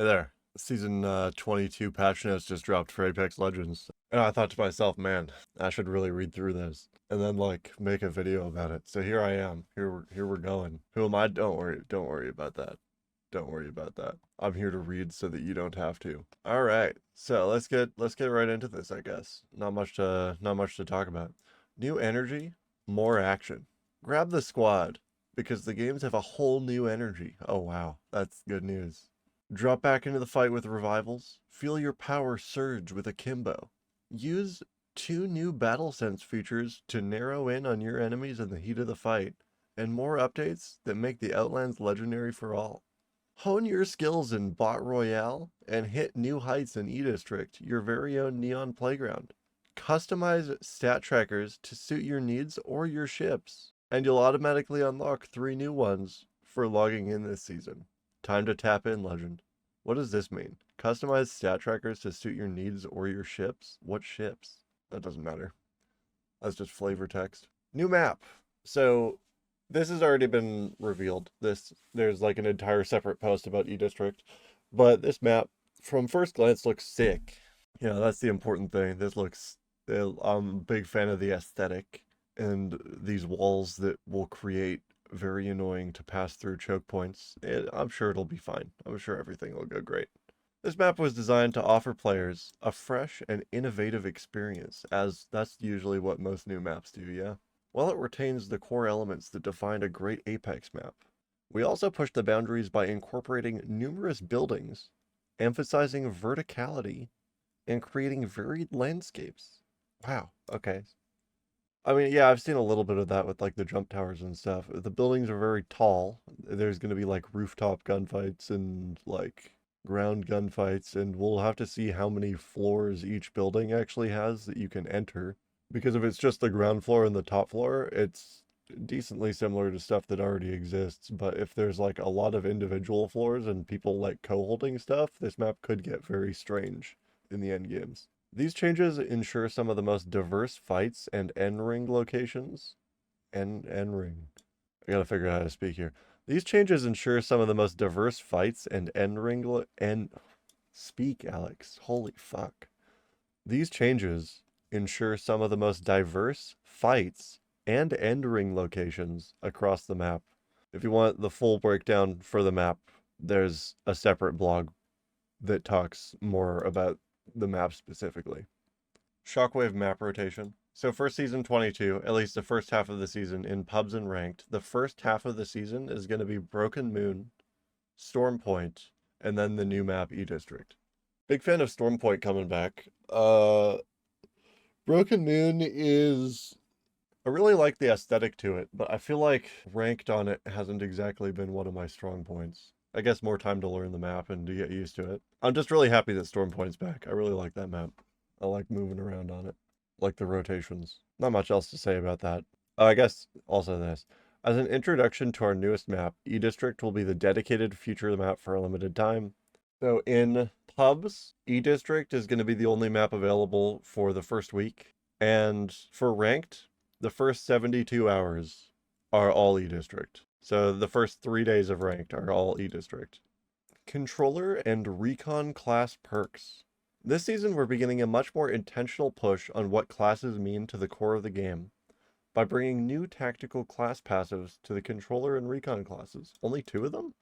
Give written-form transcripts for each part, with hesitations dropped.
Hey there. Season 22 patch notes just dropped for Apex Legends. And I thought to myself, man, I should really read through this and then like make a video about it. So here I am. Here we're going. Who am I? Don't worry about that. Don't worry about that. I'm here to read so that you don't have to. All right. So let's get right into this, I guess. Not much to talk about. New energy, more action. Grab the squad because the games have a whole new energy. Oh wow, that's good news. Drop back into the fight with revivals. Feel your power surge with Akimbo. Use two new battle sense features to narrow in on your enemies in the heat of the fight, and more updates that make the Outlands legendary for all. Hone your skills in Bot Royale and hit new heights in E-District, your very own Neon playground. Customize stat trackers to suit your needs or your ships, and you'll automatically unlock 3 new ones for logging in this season. Time to tap in, Legend. What does this mean? Customize stat trackers to suit your needs or your ships? What ships? That doesn't matter. That's just flavor text. New map. So this has already been revealed. There's like an entire separate post about E-District, but this map from first glance looks sick. Yeah, that's the important thing. I'm a big fan of the aesthetic and these walls that will create very annoying to pass through choke points. I'm sure it'll be fine. I'm sure everything will go great. This map was designed to offer players a fresh and innovative experience, as that's usually what most new maps do, yeah? While it retains the core elements that define a great Apex map. We also push the boundaries by incorporating numerous buildings, emphasizing verticality, and creating varied landscapes. Wow, okay. I mean, yeah, I've seen a little bit of that with like the jump towers and stuff. The buildings are very tall. There's going to be like rooftop gunfights and like ground gunfights, and we'll have to see how many floors each building actually has that you can enter. Because if it's just the ground floor and the top floor, it's decently similar to stuff that already exists. But if there's like a lot of individual floors and people like co-holding stuff, this map could get very strange in the end games. These changes ensure some of the most diverse fights and end-ring locations. End-ring. I gotta figure out how to speak here. These changes ensure some of the most diverse fights and speak, Alex. Holy fuck. These changes ensure some of the most diverse fights and end-ring locations across the map. If you want the full breakdown for the map, there's a separate blog that talks more about the map specifically. Shockwave map rotation. So for season 22, at least the first half of the season in pubs and ranked, the first half of the season is going to be Broken Moon, Storm Point, and then the new map E-District. Big fan of Storm Point coming back. Broken Moon is I really like the aesthetic to it, but I feel like ranked on it hasn't exactly been one of my strong points. I guess more time to learn the map and to get used to it. I'm just really happy that Storm Point's back. I really like that map. I like moving around on it. Like the rotations. Not much else to say about that. I guess also this. As an introduction to our newest map, E-District will be the dedicated feature map for a limited time. So in pubs, E-District is going to be the only map available for the first week. And for ranked, the first 72 hours are all E-District. So the first 3 days of ranked are all E-District. Controller and Recon class perks. This season we're beginning a much more intentional push on what classes mean to the core of the game by bringing new tactical class passives to the Controller and Recon classes. Only 2 of them?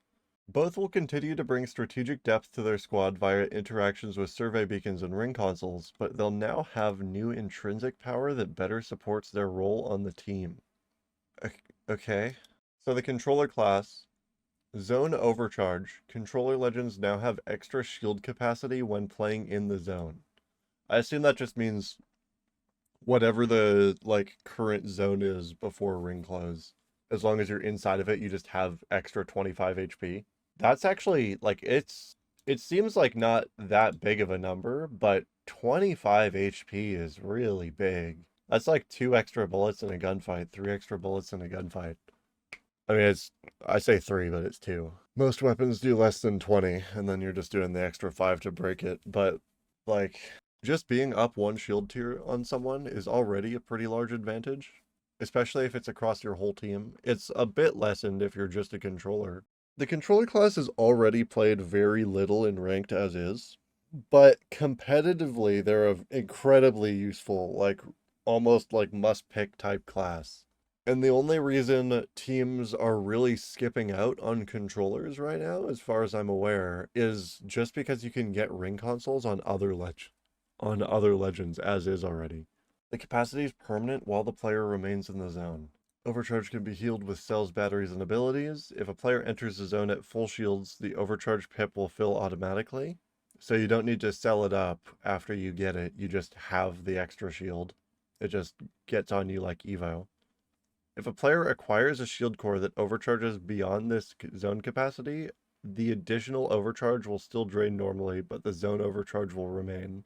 Both will continue to bring strategic depth to their squad via interactions with survey beacons and ring consoles, but they'll now have new intrinsic power that better supports their role on the team. Okay. So the controller class, Zone Overcharge. Controller legends now have extra shield capacity when playing in the zone. I assume that just means whatever the like current zone is before ring close. As long as you're inside of it, you just have extra 25 HP. That's actually like it seems like not that big of a number, but 25 HP is really big. That's like 2 extra bullets in a gunfight, 3 extra bullets in a gunfight. I mean, I say 3, but it's 2. Most weapons do less than 20, and then you're just doing the extra 5 to break it. But like just being up 1 shield tier on someone is already a pretty large advantage, especially if it's across your whole team. It's a bit lessened if you're just a controller, The controller class is already played very little in ranked as is, but competitively they're an incredibly useful, like almost like must-pick type class. And the only reason teams are really skipping out on controllers right now, as far as I'm aware, is just because you can get ring consoles on other legends as is already. The capacity is permanent while the player remains in the zone. Overcharge can be healed with cells, batteries, and abilities. If a player enters the zone at full shields, the overcharge pip will fill automatically. So you don't need to sell it up after you get it. You just have the extra shield. It just gets on you like Evo. If a player acquires a shield core that overcharges beyond this zone capacity, the additional overcharge will still drain normally, but the zone overcharge will remain.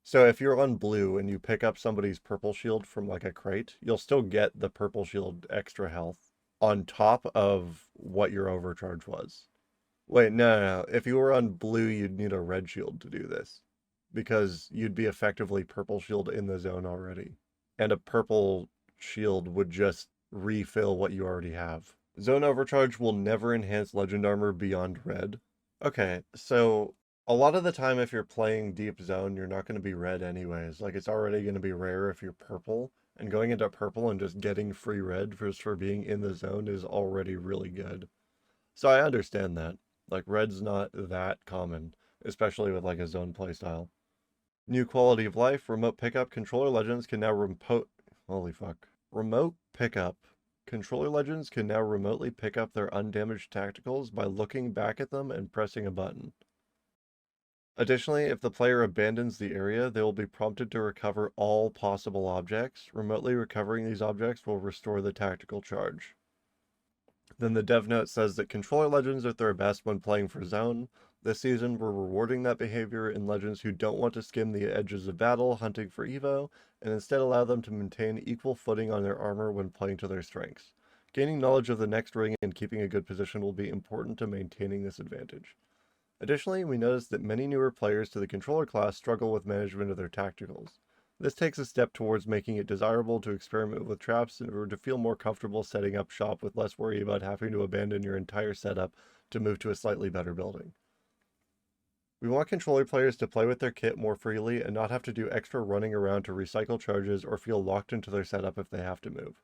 So if you're on blue and you pick up somebody's purple shield from like a crate, you'll still get the purple shield extra health on top of what your overcharge was. Wait, no. If you were on blue, you'd need a red shield to do this because you'd be effectively purple shield in the zone already. And a purple shield would just refill what you already have. Zone overcharge will never enhance legend armor beyond red. Okay, so a lot of the time if you're playing deep zone, you're not going to be red anyways. Like it's already going to be rare if you're purple, and going into purple and just getting free red just for being in the zone is already really good. So I understand that. Like red's not that common, especially with like a zone playstyle. New quality of life, remote pickup, controller legends can now remote pickup. Controller legends can now remotely pick up their undamaged tacticals by looking back at them and pressing a button. Additionally, if the player abandons the area, they will be prompted to recover all possible objects. Remotely recovering these objects will restore the tactical charge. Then the dev note says that controller legends are at their best when playing for zone. This season, we're rewarding that behavior in legends who don't want to skim the edges of battle hunting for Evo, and instead allow them to maintain equal footing on their armor when playing to their strengths. Gaining knowledge of the next ring and keeping a good position will be important to maintaining this advantage. Additionally, we noticed that many newer players to the controller class struggle with management of their tacticals. This takes a step towards making it desirable to experiment with traps in order to feel more comfortable setting up shop with less worry about having to abandon your entire setup to move to a slightly better building. We want controller players to play with their kit more freely and not have to do extra running around to recycle charges or feel locked into their setup if they have to move.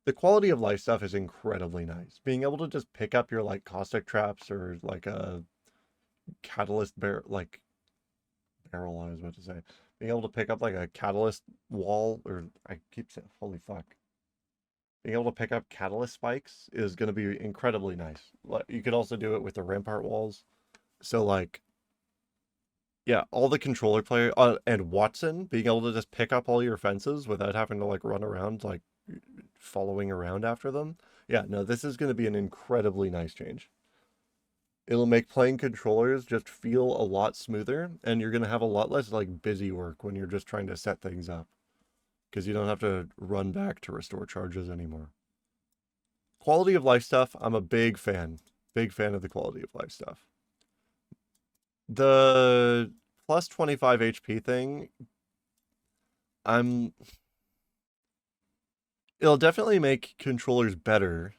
The quality of life stuff is incredibly nice. Being able to just pick up your like caustic traps or like a catalyst barrel, I was about to say. Being able to pick up like a catalyst wall, or I keep saying, holy fuck. Being able to pick up catalyst spikes is going to be incredibly nice. You could also do it with the rampart walls. So like, yeah, all the controller player and Watson being able to just pick up all your fences without having to like run around like following around after them. Yeah, no, this is going to be an incredibly nice change. It'll make playing controllers just feel a lot smoother, and you're going to have a lot less like busy work when you're just trying to set things up, because you don't have to run back to restore charges anymore. Quality of life stuff, I'm a big fan of the quality of life stuff. The plus 25 HP thing, it'll definitely make controllers better,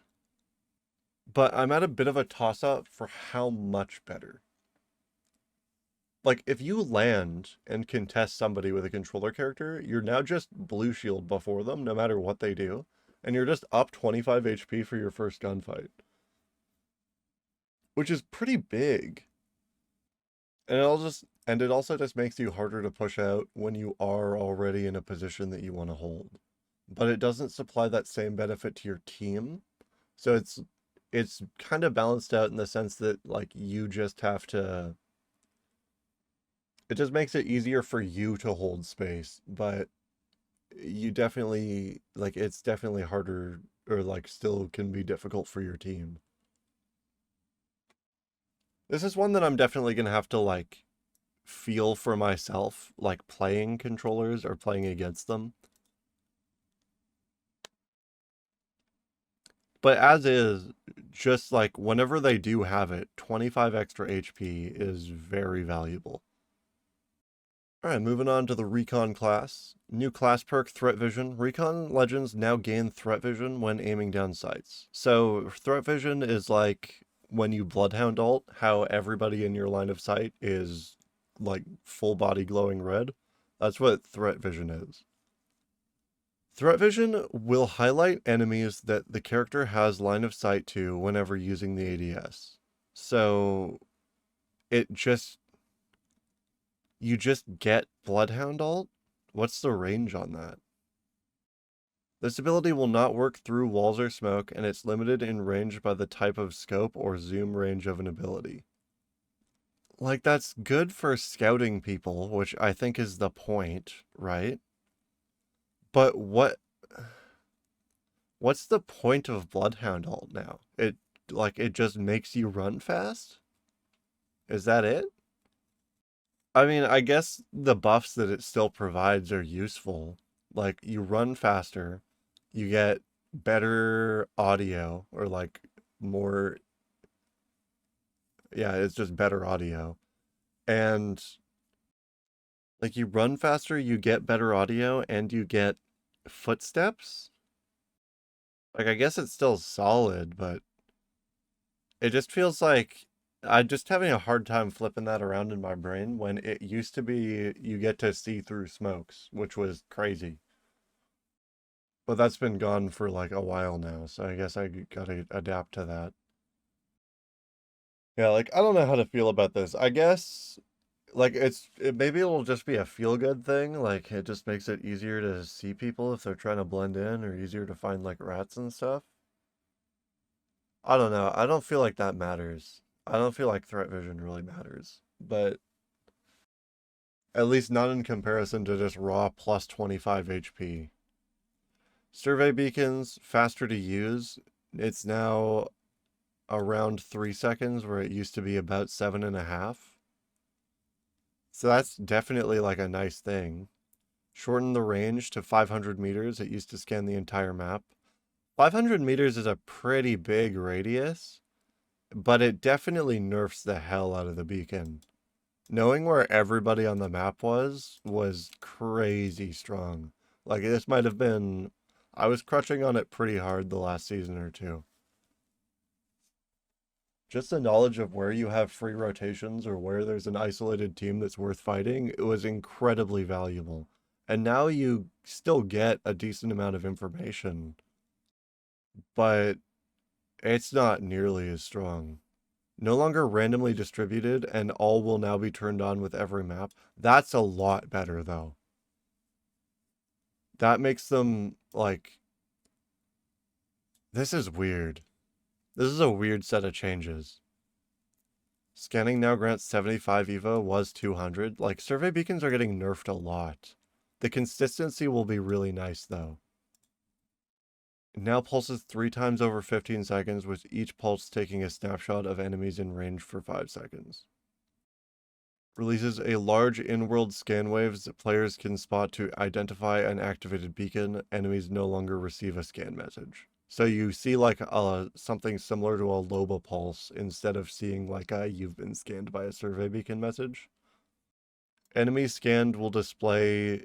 but I'm at a bit of a toss-up for how much better. Like, if you land and contest somebody with a controller character, you're now just blue shield before them, no matter what they do, and you're just up 25 HP for your first gunfight. Which is pretty big. And it also just makes you harder to push out when you are already in a position that you want to hold. But it doesn't supply that same benefit to your team. So it's kind of balanced out in the sense that like you just have to, it just makes it easier for you to hold space, but you definitely like it's definitely harder, or like still can be difficult for your team. This is one that I'm definitely gonna have to like feel for myself, like playing controllers or playing against them. But as is, just like whenever they do have it, 25 extra HP is very valuable. Alright, moving on to the Recon class. New class perk, Threat Vision. Recon Legends now gain Threat Vision when aiming down sights. So, Threat Vision is like when you Bloodhound ult, how everybody in your line of sight is like full body glowing red. That's what threat vision is. Threat vision will highlight enemies that the character has line of sight to whenever using the ADS. So you just get Bloodhound ult? What's the range on that? This ability will not work through walls or smoke, and it's limited in range by the type of scope or zoom range of an ability. Like, that's good for scouting people, which I think is the point, right? But what's the point of Bloodhound ult now? It just makes you run fast? Is that it? I mean, I guess the buffs that it still provides are useful. Like, you run faster, you get better audio, or like more, yeah, it's just better audio. And like, you run faster, you get better audio, and you get footsteps. Like, I guess it's still solid, but it just feels like I'm just having a hard time flipping that around in my brain when it used to be you get to see through smokes, which was crazy. But that's been gone for like a while now, so I guess I gotta adapt to that. Yeah, like, I don't know how to feel about this. I guess, like, maybe it'll just be a feel-good thing. Like, it just makes it easier to see people if they're trying to blend in, or easier to find, like, rats and stuff. I don't know. I don't feel like that matters. I don't feel like threat vision really matters. But at least not in comparison to just raw plus 25 HP. Survey beacons, faster to use. It's now around 3 seconds, where it used to be about 7.5. So that's definitely like a nice thing. Shorten the range to 500 meters. It used to scan the entire map. 500 meters is a pretty big radius, but it definitely nerfs the hell out of the beacon. Knowing where everybody on the map was crazy strong. Like, this might have been, I was crutching on it pretty hard the last season or two. Just the knowledge of where you have free rotations or where there's an isolated team that's worth fighting, it was incredibly valuable. And now you still get a decent amount of information, but it's not nearly as strong. No longer randomly distributed, and all will now be turned on with every map. That's a lot better, though. That makes them, like... This is weird. This is a weird set of changes. Scanning now grants 75 EVO, was 200. Like, survey beacons are getting nerfed a lot. The consistency will be really nice, though. It now pulses 3 times over 15 seconds, with each pulse taking a snapshot of enemies in range for 5 seconds. Releases a large in-world scan waves that players can spot to identify an activated beacon. Enemies no longer receive a scan message. So you see like something similar to a Loba pulse instead of seeing like a "you've been scanned by a survey beacon" message. Enemies scanned will display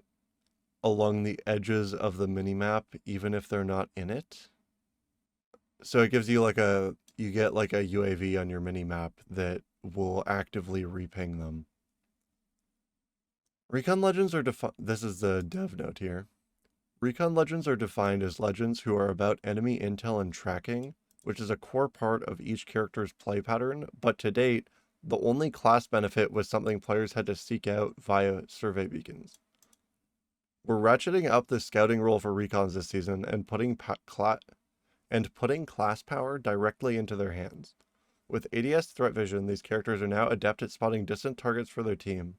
along the edges of the minimap, even if they're not in it. So it gives you like you get like a UAV on your minimap that will actively reping them. Recon legends are this is the dev note here. Recon legends are defined as legends who are about enemy intel and tracking, which is a core part of each character's play pattern, but to date, the only class benefit was something players had to seek out via survey beacons. We're ratcheting up the scouting role for recons this season and putting class power directly into their hands. With ADS threat vision, these characters are now adept at spotting distant targets for their team,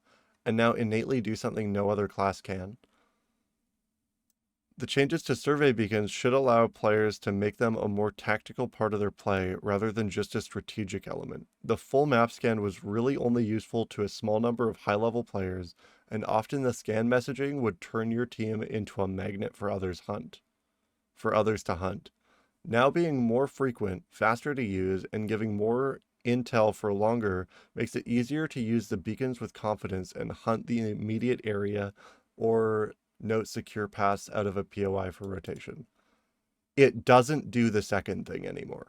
and now innately do something no other class can. The changes to survey beacons should allow players to make them a more tactical part of their play rather than just a strategic element. The full map scan was really only useful to a small number of high-level players, and often the scan messaging would turn your team into a magnet for others to hunt. Now being more frequent, faster to use, and giving more intel for longer makes it easier to use the beacons with confidence and hunt the immediate area or note secure paths out of a POI for rotation. It doesn't do the second thing anymore.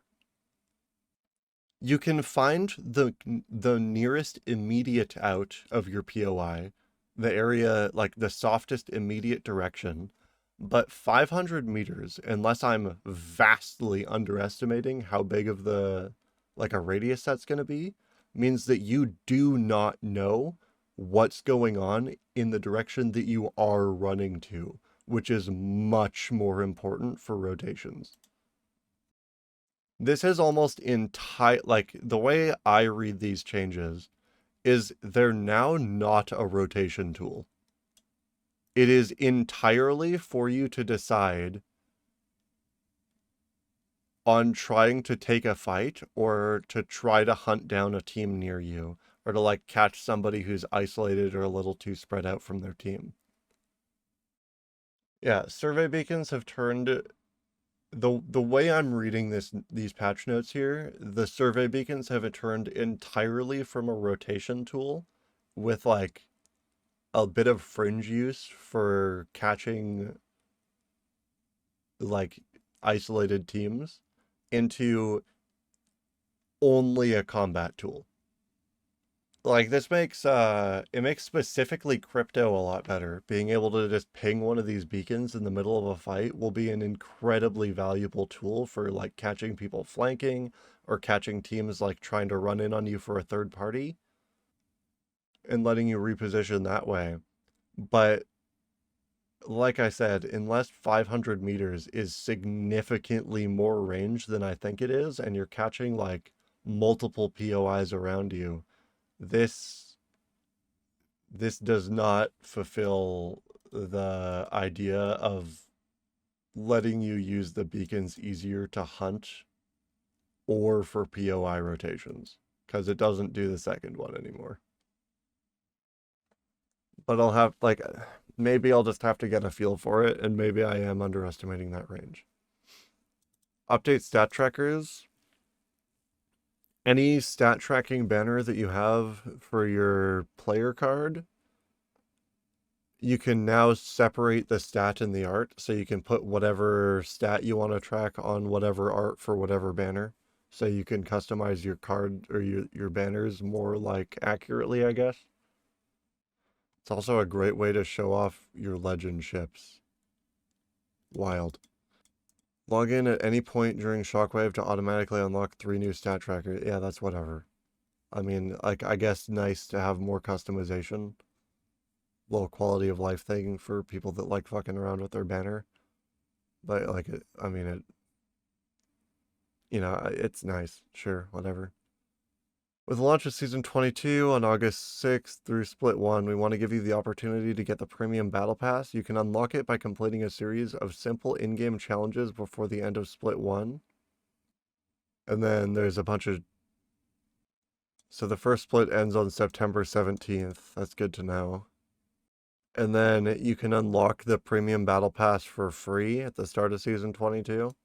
You can find the nearest immediate out of your POI, the area like the softest immediate direction, but 500 meters, unless I'm vastly underestimating how big of the like a radius that's going to be, means that you do not know what's going on in the direction that you are running to, which is much more important for rotations. This is almost entire, like the way I read these changes is they're now not a rotation tool. It is entirely for you to decide on trying to take a fight or to try to hunt down a team near you or to like catch somebody who's isolated or a little too spread out from their team. Yeah, survey beacons have turned the way I'm reading these patch notes here, the survey beacons have turned entirely from a rotation tool with like a bit of fringe use for catching like isolated teams into only a combat tool. Like this makes it makes specifically crypto a lot better. Being able to just ping one of these beacons in the middle of a fight will be an incredibly valuable tool for like catching people flanking or catching teams like trying to run in on you for a third party and letting you reposition that way. But like I said, unless 500 meters is significantly more range than I think it is, and you're catching like multiple POIs around you, this does not fulfill the idea of letting you use the beacons easier to hunt or for POI rotations, because it doesn't do the second one anymore. But I'll have like maybe I'll just have to get a feel for it, and maybe I am underestimating that range. Update stat trackers. Any stat tracking banner that you have for your player card, you can now separate the stat and the art, so you can put whatever stat you want to track on whatever art for whatever banner. So you can customize your card or your banners more like accurately, I guess. It's also a great way to show off your legend ships. Wild. Log in at any point during Shockwave to automatically unlock 3 new stat trackers. Yeah, that's whatever. I mean, like, I guess nice to have more customization. Little quality of life thing for people that like fucking around with their banner. But, like, I mean, it's nice. Sure, whatever. With the launch of Season 22 on August 6th through Split 1, we want to give you the opportunity to get the Premium Battle Pass. You can unlock it by completing a series of simple in-game challenges before the end of Split 1. And then there's a bunch of... So the first split ends on September 17th. That's good to know. And then you can unlock the Premium Battle Pass for free at the start of Season 22.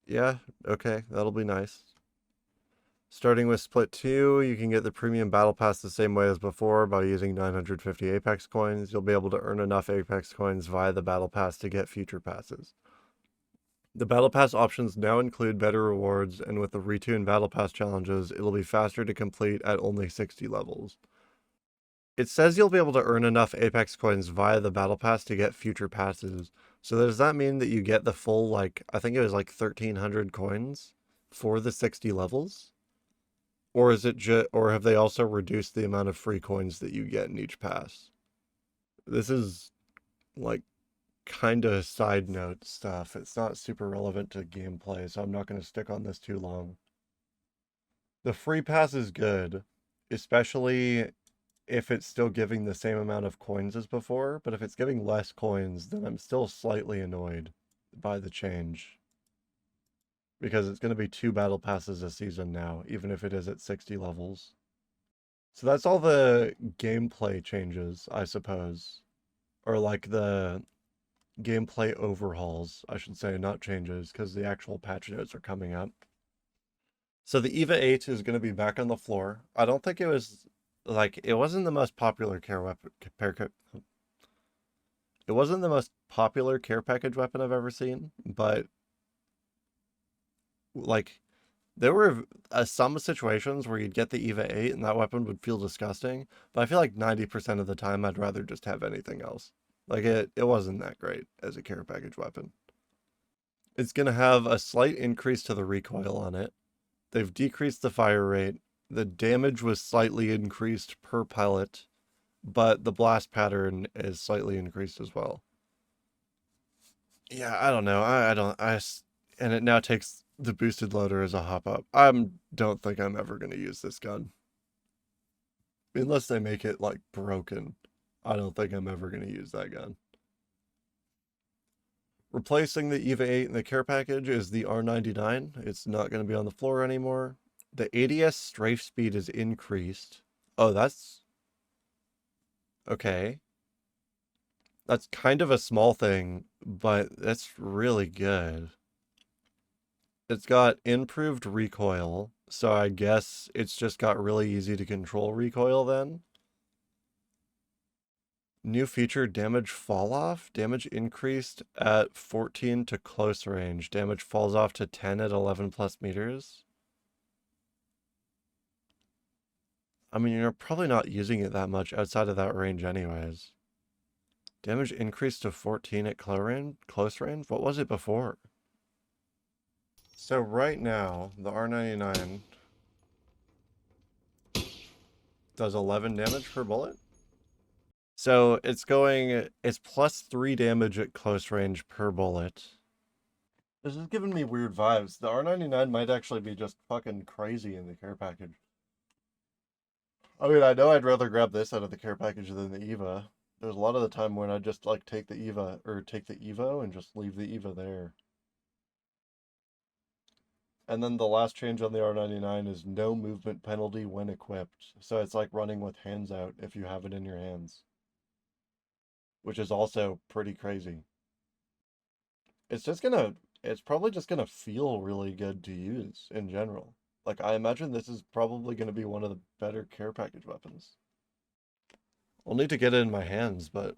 Yeah, okay, that'll be nice. Starting with Split 2, you can get the Premium Battle Pass the same way as before by using 950 Apex coins. You'll be able to earn enough Apex coins via the Battle Pass to get future passes. The Battle Pass options now include better rewards, and with the Retune Battle Pass challenges, it'll be faster to complete at only 60 levels. It says you'll be able to earn enough Apex coins via the Battle Pass to get future passes. So does that mean that you get the full, like, I think it was like 1,300 coins for the 60 levels? Or is it or have they also reduced the amount of free coins that you get in each pass? This is like kind of side note stuff. It's not super relevant to gameplay, so I'm not going to stick on this too long. The free pass is good, especially if it's still giving the same amount of coins as before, but if it's giving less coins, then I'm still slightly annoyed by the change. Because it's going to be 2 battle passes a season now, even if it is at 60 levels. So that's all the gameplay changes, I suppose. Or like the gameplay overhauls, I should say, not changes, because the actual patch notes are coming up. So the EVA 8 is going to be back on the floor. I don't think it was, like, it wasn't the most popular care weapon. It wasn't the most popular care package weapon I've ever seen, but like There were some situations where you'd get the EVA 8 and that weapon would feel disgusting, but I feel like 90% of the time I'd rather just have anything else. Like, it wasn't that great as a care package weapon. It's going to have a slight increase to the recoil on it. They've decreased the fire rate. The damage was slightly increased per pellet, but the blast pattern is slightly increased as well. Yeah, I don't know. And it now takes the boosted loader as a hop up. Don't think I'm ever going to use this gun. Unless they make it, like, broken. I don't think I'm ever going to use that gun. Replacing the EVA 8 in the care package is the R99. It's not going to be on the floor anymore. The ADS strafe speed is increased. Oh, that's... okay. That's kind of a small thing, but that's really good. It's got improved recoil, so I guess it's just got really easy to control recoil then. New feature, damage fall off. Damage increased at 14 to close range. Damage falls off to 10 at 11 plus meters. I mean, you're probably not using it that much outside of that range anyways. Damage increased to 14 at close range? What was it before? So right now, the R99 does 11 damage per bullet. So it's plus 3 damage at close range per bullet. This is giving me weird vibes. The R99 might actually be just fucking crazy in the care package. I mean, I know I'd rather grab this out of the care package than the EVA. There's a lot of the time when I just like take the EVA or take the EVO and just leave the EVA there. And then the last change on the R99 is no movement penalty when equipped. So it's like running with hands out if you have it in your hands. Which is also pretty crazy. It's probably just gonna feel really good to use in general. Like, I imagine this is probably gonna be one of the better care package weapons. I'll need to get it in my hands, but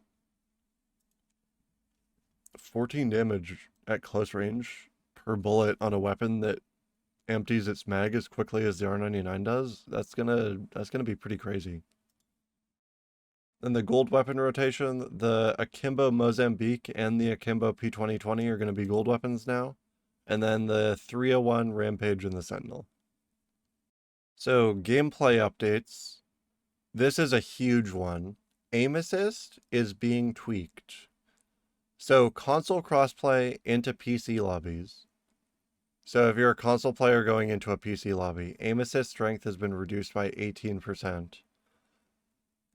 14 damage at close range per bullet on a weapon that empties its mag as quickly as the R99 does, that's gonna be pretty crazy. Then the gold weapon rotation, the Akimbo Mozambique and the Akimbo P2020 are going to be gold weapons now. And then the 301 Rampage and the Sentinel. So gameplay updates. This is a huge one. Aim assist is being tweaked. So console crossplay into PC lobbies. So if you're a console player going into a PC lobby, aim assist strength has been reduced by 18%.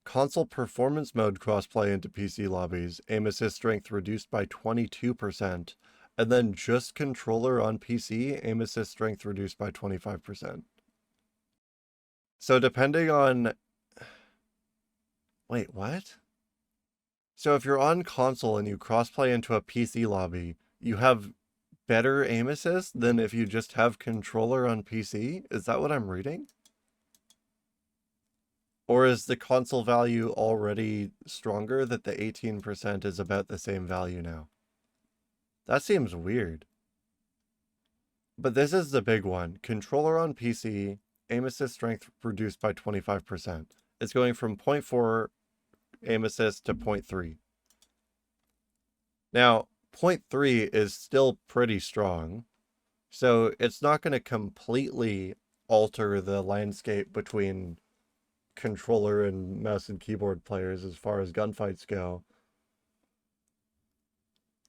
Console performance mode crossplay into PC lobbies, aim assist strength reduced by 22%, and then just controller on PC, aim assist strength reduced by 25%. So depending on... Wait, what? So if you're on console and you crossplay into a PC lobby, you have better aim assist than if you just have controller on PC? Is that what I'm reading? Or is the console value already stronger that the 18% is about the same value now? That seems weird. But this is the big one. Controller on PC, aim assist strength reduced by 25%. It's going from 0.4 aim assist to 0.3. Now, 0.3 is still pretty strong. So it's not going to completely alter the landscape between controller and mouse and keyboard players as far as gunfights go.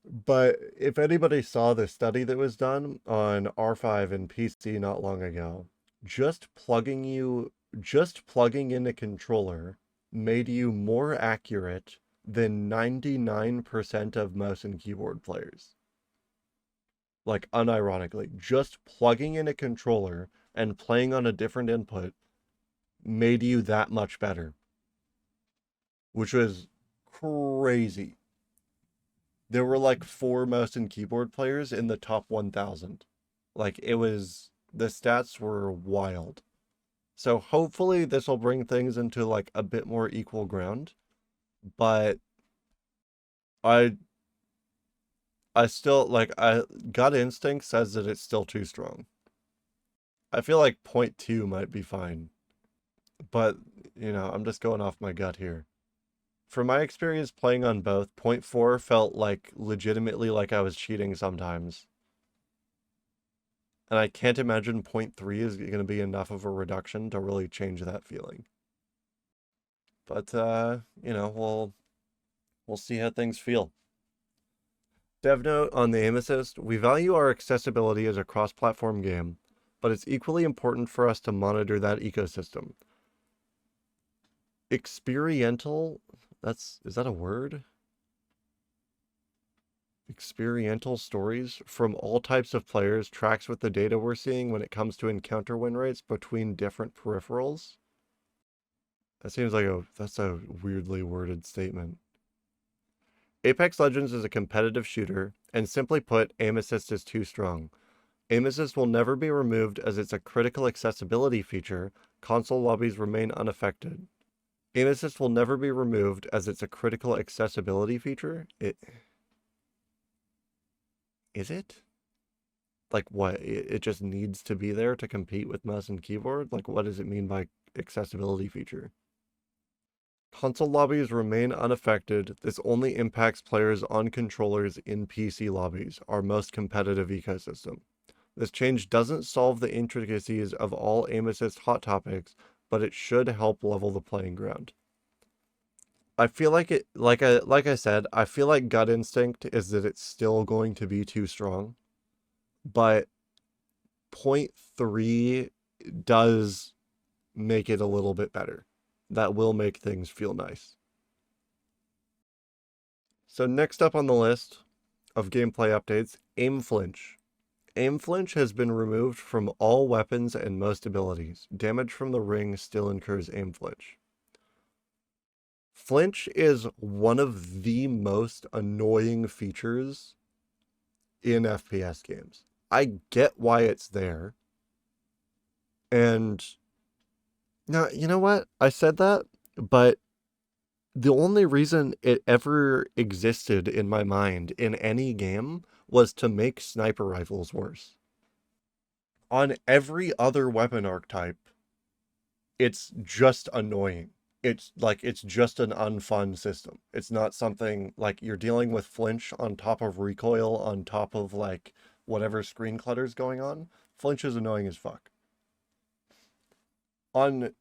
But if anybody saw the study that was done on R5 and PC not long ago, just plugging in a controller made you more accurate than 99% of mouse and keyboard players. Like, unironically, just plugging in a controller and playing on a different input made you that much better, which was crazy. There were like 4 mouse and keyboard players in the top 1,000. Like, the stats were wild. So hopefully this will bring things into like a bit more equal ground, but I still, like, gut instinct says that it's still too strong. I feel like 0.2 might be fine. But, I'm just going off my gut here. From my experience playing on both, 0.4 felt like legitimately like I was cheating sometimes. And I can't imagine 0.3 is going to be enough of a reduction to really change that feeling. But, we'll see how things feel. Dev note on the aim assist, we value our accessibility as a cross-platform game, but it's equally important for us to monitor that ecosystem. Experiential, is that a word? Experiential stories from all types of players tracks with the data we're seeing when it comes to encounter win rates between different peripherals. That seems like that's a weirdly worded statement. Apex Legends is a competitive shooter, and simply put, aim assist is too strong. Aim assist will never be removed as it's a critical accessibility feature. Console lobbies remain unaffected. Aim assist will never be removed as it's a critical accessibility feature. Is it? Like what? It just needs to be there to compete with mouse and keyboard? Like what does it mean by accessibility feature? Console lobbies remain unaffected. This only impacts players on controllers in PC lobbies, our most competitive ecosystem. This change doesn't solve the intricacies of all aim assist hot topics, but it should help level the playing ground. I feel like I said, I feel like gut instinct is that it's still going to be too strong, but 0.3 does make it a little bit better. That will make things feel nice. So next up on the list of gameplay updates, aim flinch. Aim flinch has been removed from all weapons and most abilities. Damage from the ring still incurs aim flinch. Flinch is one of the most annoying features in FPS games. I get why it's there. And now, you know what? I said that, but the only reason it ever existed in my mind in any game was to make sniper rifles worse. On every other weapon archetype, it's just annoying. It's just an unfun system. It's not something like you're dealing with flinch on top of recoil on top of like whatever screen clutter's going on. Flinch is annoying as fuck. On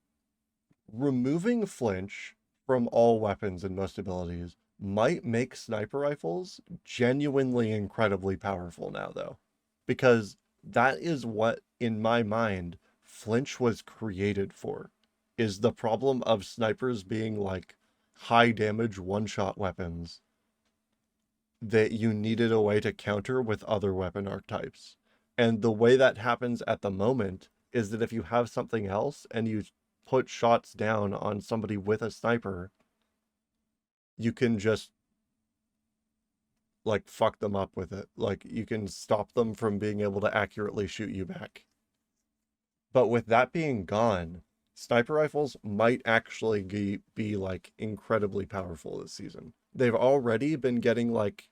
removing flinch from all weapons and most abilities might make sniper rifles genuinely incredibly powerful now though, because that is what in my mind flinch was created for, is the problem of snipers being like high damage one-shot weapons that you needed a way to counter with other weapon archetypes. And the way that happens at the moment is that if you have something else and you put shots down on somebody with a sniper, you can just like fuck them up with it. Like you can stop them from being able to accurately shoot you back. But with that being gone, sniper rifles might actually be like incredibly powerful this season. They've already been getting like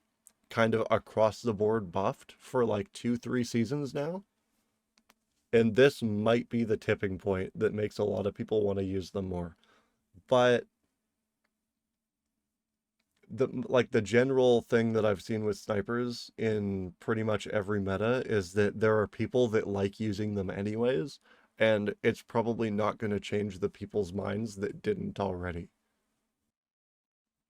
kind of across the board buffed for like 2-3 seasons now. And this might be the tipping point that makes a lot of people want to use them more. But the general thing that I've seen with snipers in pretty much every meta is that there are people that like using them anyways, and it's probably not going to change the people's minds that didn't already.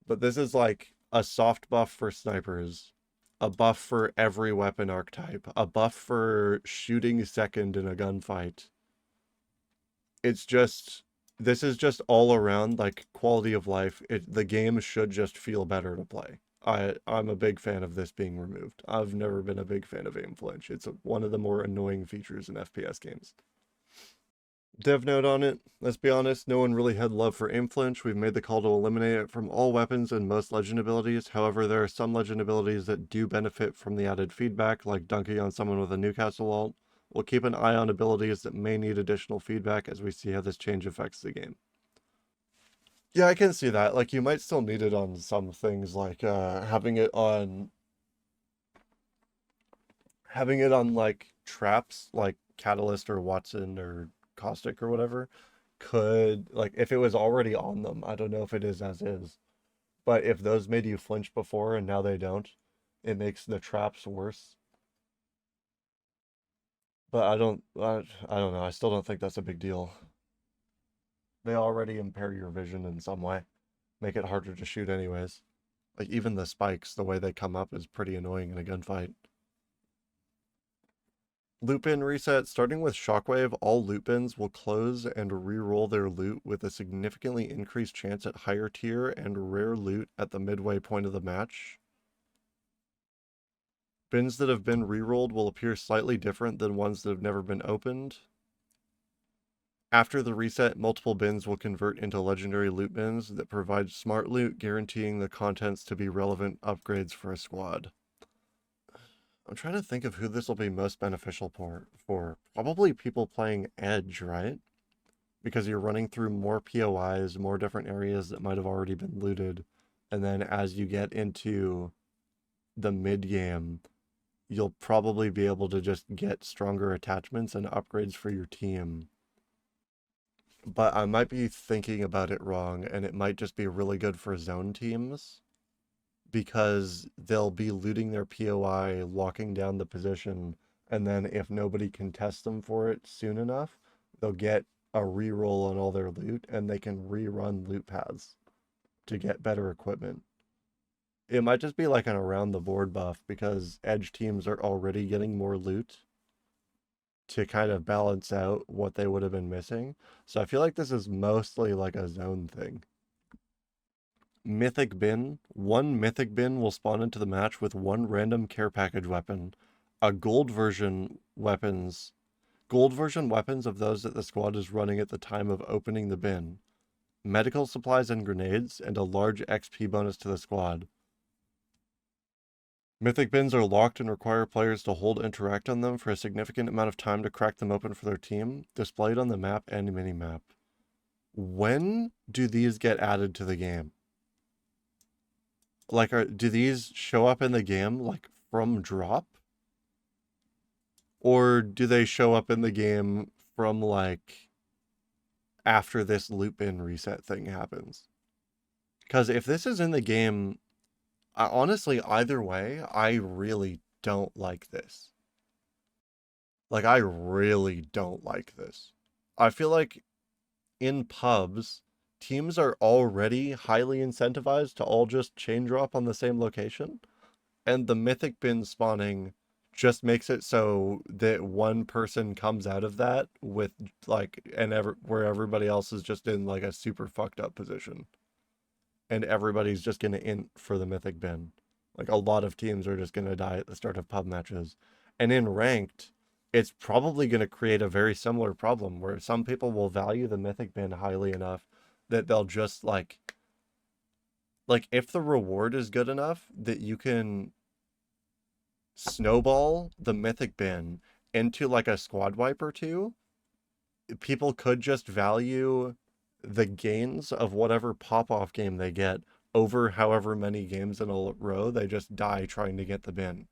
But this is like a soft buff for snipers, a buff for every weapon archetype, a buff for shooting second in a gunfight. This is just all around like quality of life. The game should just feel better to play. I'm a big fan of this being removed. I've never been a big fan of aim flinch. It's one of the more annoying features in FPS games. Dev note on it. Let's be honest, no one really had love for aim flinch. We've made the call to eliminate it from all weapons and most legend abilities. However, there are some legend abilities that do benefit from the added feedback, like dunking on someone with a Newcastle ult. We'll keep an eye on abilities that may need additional feedback as we see how this change affects the game. Yeah, I can see that. Like, you might still need it on some things, like having it on like traps, like Catalyst or Watson or Caustic or whatever could, like, if it was already on them, I don't know if it is as is, but if those made you flinch before and now they don't, it makes the traps worse. But I don't know. I still don't think that's a big deal. They already impair your vision in some way, make it harder to shoot anyways. Like even the spikes, the way they come up is pretty annoying in a gunfight. Loot bin reset. Starting with Shockwave, all loot bins will close and re-roll their loot with a significantly increased chance at higher tier and rare loot at the midway point of the match. Bins that have been re-rolled will appear slightly different than ones that have never been opened. After the reset, multiple bins will convert into legendary loot bins that provide smart loot, guaranteeing the contents to be relevant upgrades for a squad. I'm trying to think of who this will be most beneficial for. Probably people playing Edge, right? Because you're running through more POIs, more different areas that might have already been looted. And then as you get into the mid-game, you'll probably be able to just get stronger attachments and upgrades for your team. But I might be thinking about it wrong, and it might just be really good for zone teams because they'll be looting their POI, locking down the position, and then if nobody can test them for it soon enough, they'll get a reroll on all their loot, and they can rerun loot paths to get better equipment. It might just be like an around-the-board buff because edge teams are already getting more loot to kind of balance out what they would have been missing. So I feel like this is mostly like a zone thing. Mythic bin. One mythic bin will spawn into the match with one random care package weapon. A gold version weapons of those that the squad is running at the time of opening the bin. Medical supplies and grenades, and a large XP bonus to the squad. Mythic bins are locked and require players to hold interact on them for a significant amount of time to crack them open for their team, displayed on the map and minimap. When do these get added to the game? Like, do these show up in the game, like, from drop? Or do they show up in the game from, like, after this loot bin reset thing happens? Because if this is in the game, honestly, either way, I really don't like this. Like, I really don't like this. I feel like in pubs, teams are already highly incentivized to all just chain drop on the same location. And the mythic bin spawning just makes it so that one person comes out of that with, like, where everybody else is just in, like, a super fucked up position. And everybody's just going to int for the mythic bin. Like, a lot of teams are just going to die at the start of pub matches. And in ranked, it's probably going to create a very similar problem where some people will value the mythic bin highly enough that they'll just, like, if the reward is good enough that you can snowball the mythic bin into, like, a squad wipe or two, people could just value the gains of whatever pop-off game they get over however many games in a row they just die trying to get the bin.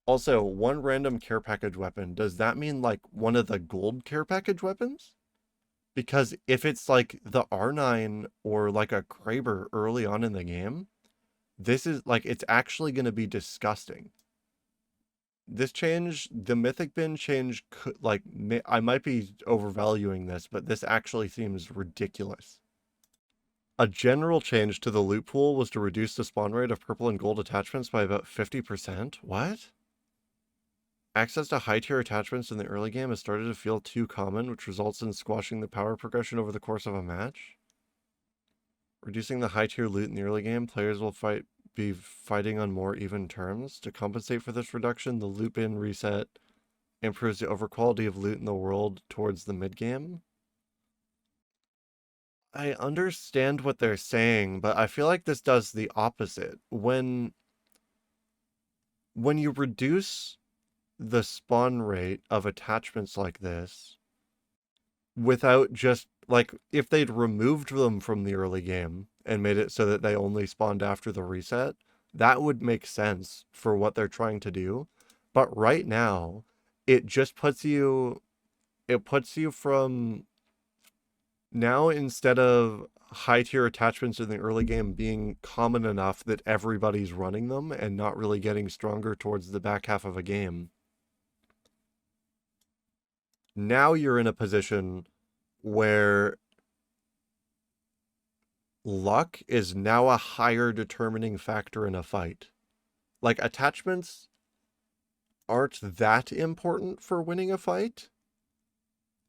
Also, one random care package weapon, does that mean, like, one of the gold care package weapons? Because if it's, like, the R9 or, like, a Kraber early on in the game, this is, like, it's actually going to be disgusting. This change, the mythic bin change, like, I might be overvaluing this, but this actually seems ridiculous. A general change to the loot pool was to reduce the spawn rate of purple and gold attachments by about 50%. What? Access to high-tier attachments in the early game has started to feel too common, which results in squashing the power progression over the course of a match. Reducing the high-tier loot in the early game, players will be fighting on more even terms. To compensate for this reduction, the loot bin reset improves the overquality of loot in the world towards the mid-game. I understand what they're saying, but I feel like this does the opposite. When you reduce the spawn rate of attachments like this, without just, like, if they'd removed them from the early game and made it so that they only spawned after the reset, that would make sense for what they're trying to do. But right now, it just puts you, it puts you from now, instead of high tier attachments in the early game being common enough that everybody's running them and not really getting stronger towards the back half of a game. Now you're in a position where luck is now a higher determining factor in a fight. Like, attachments aren't that important for winning a fight,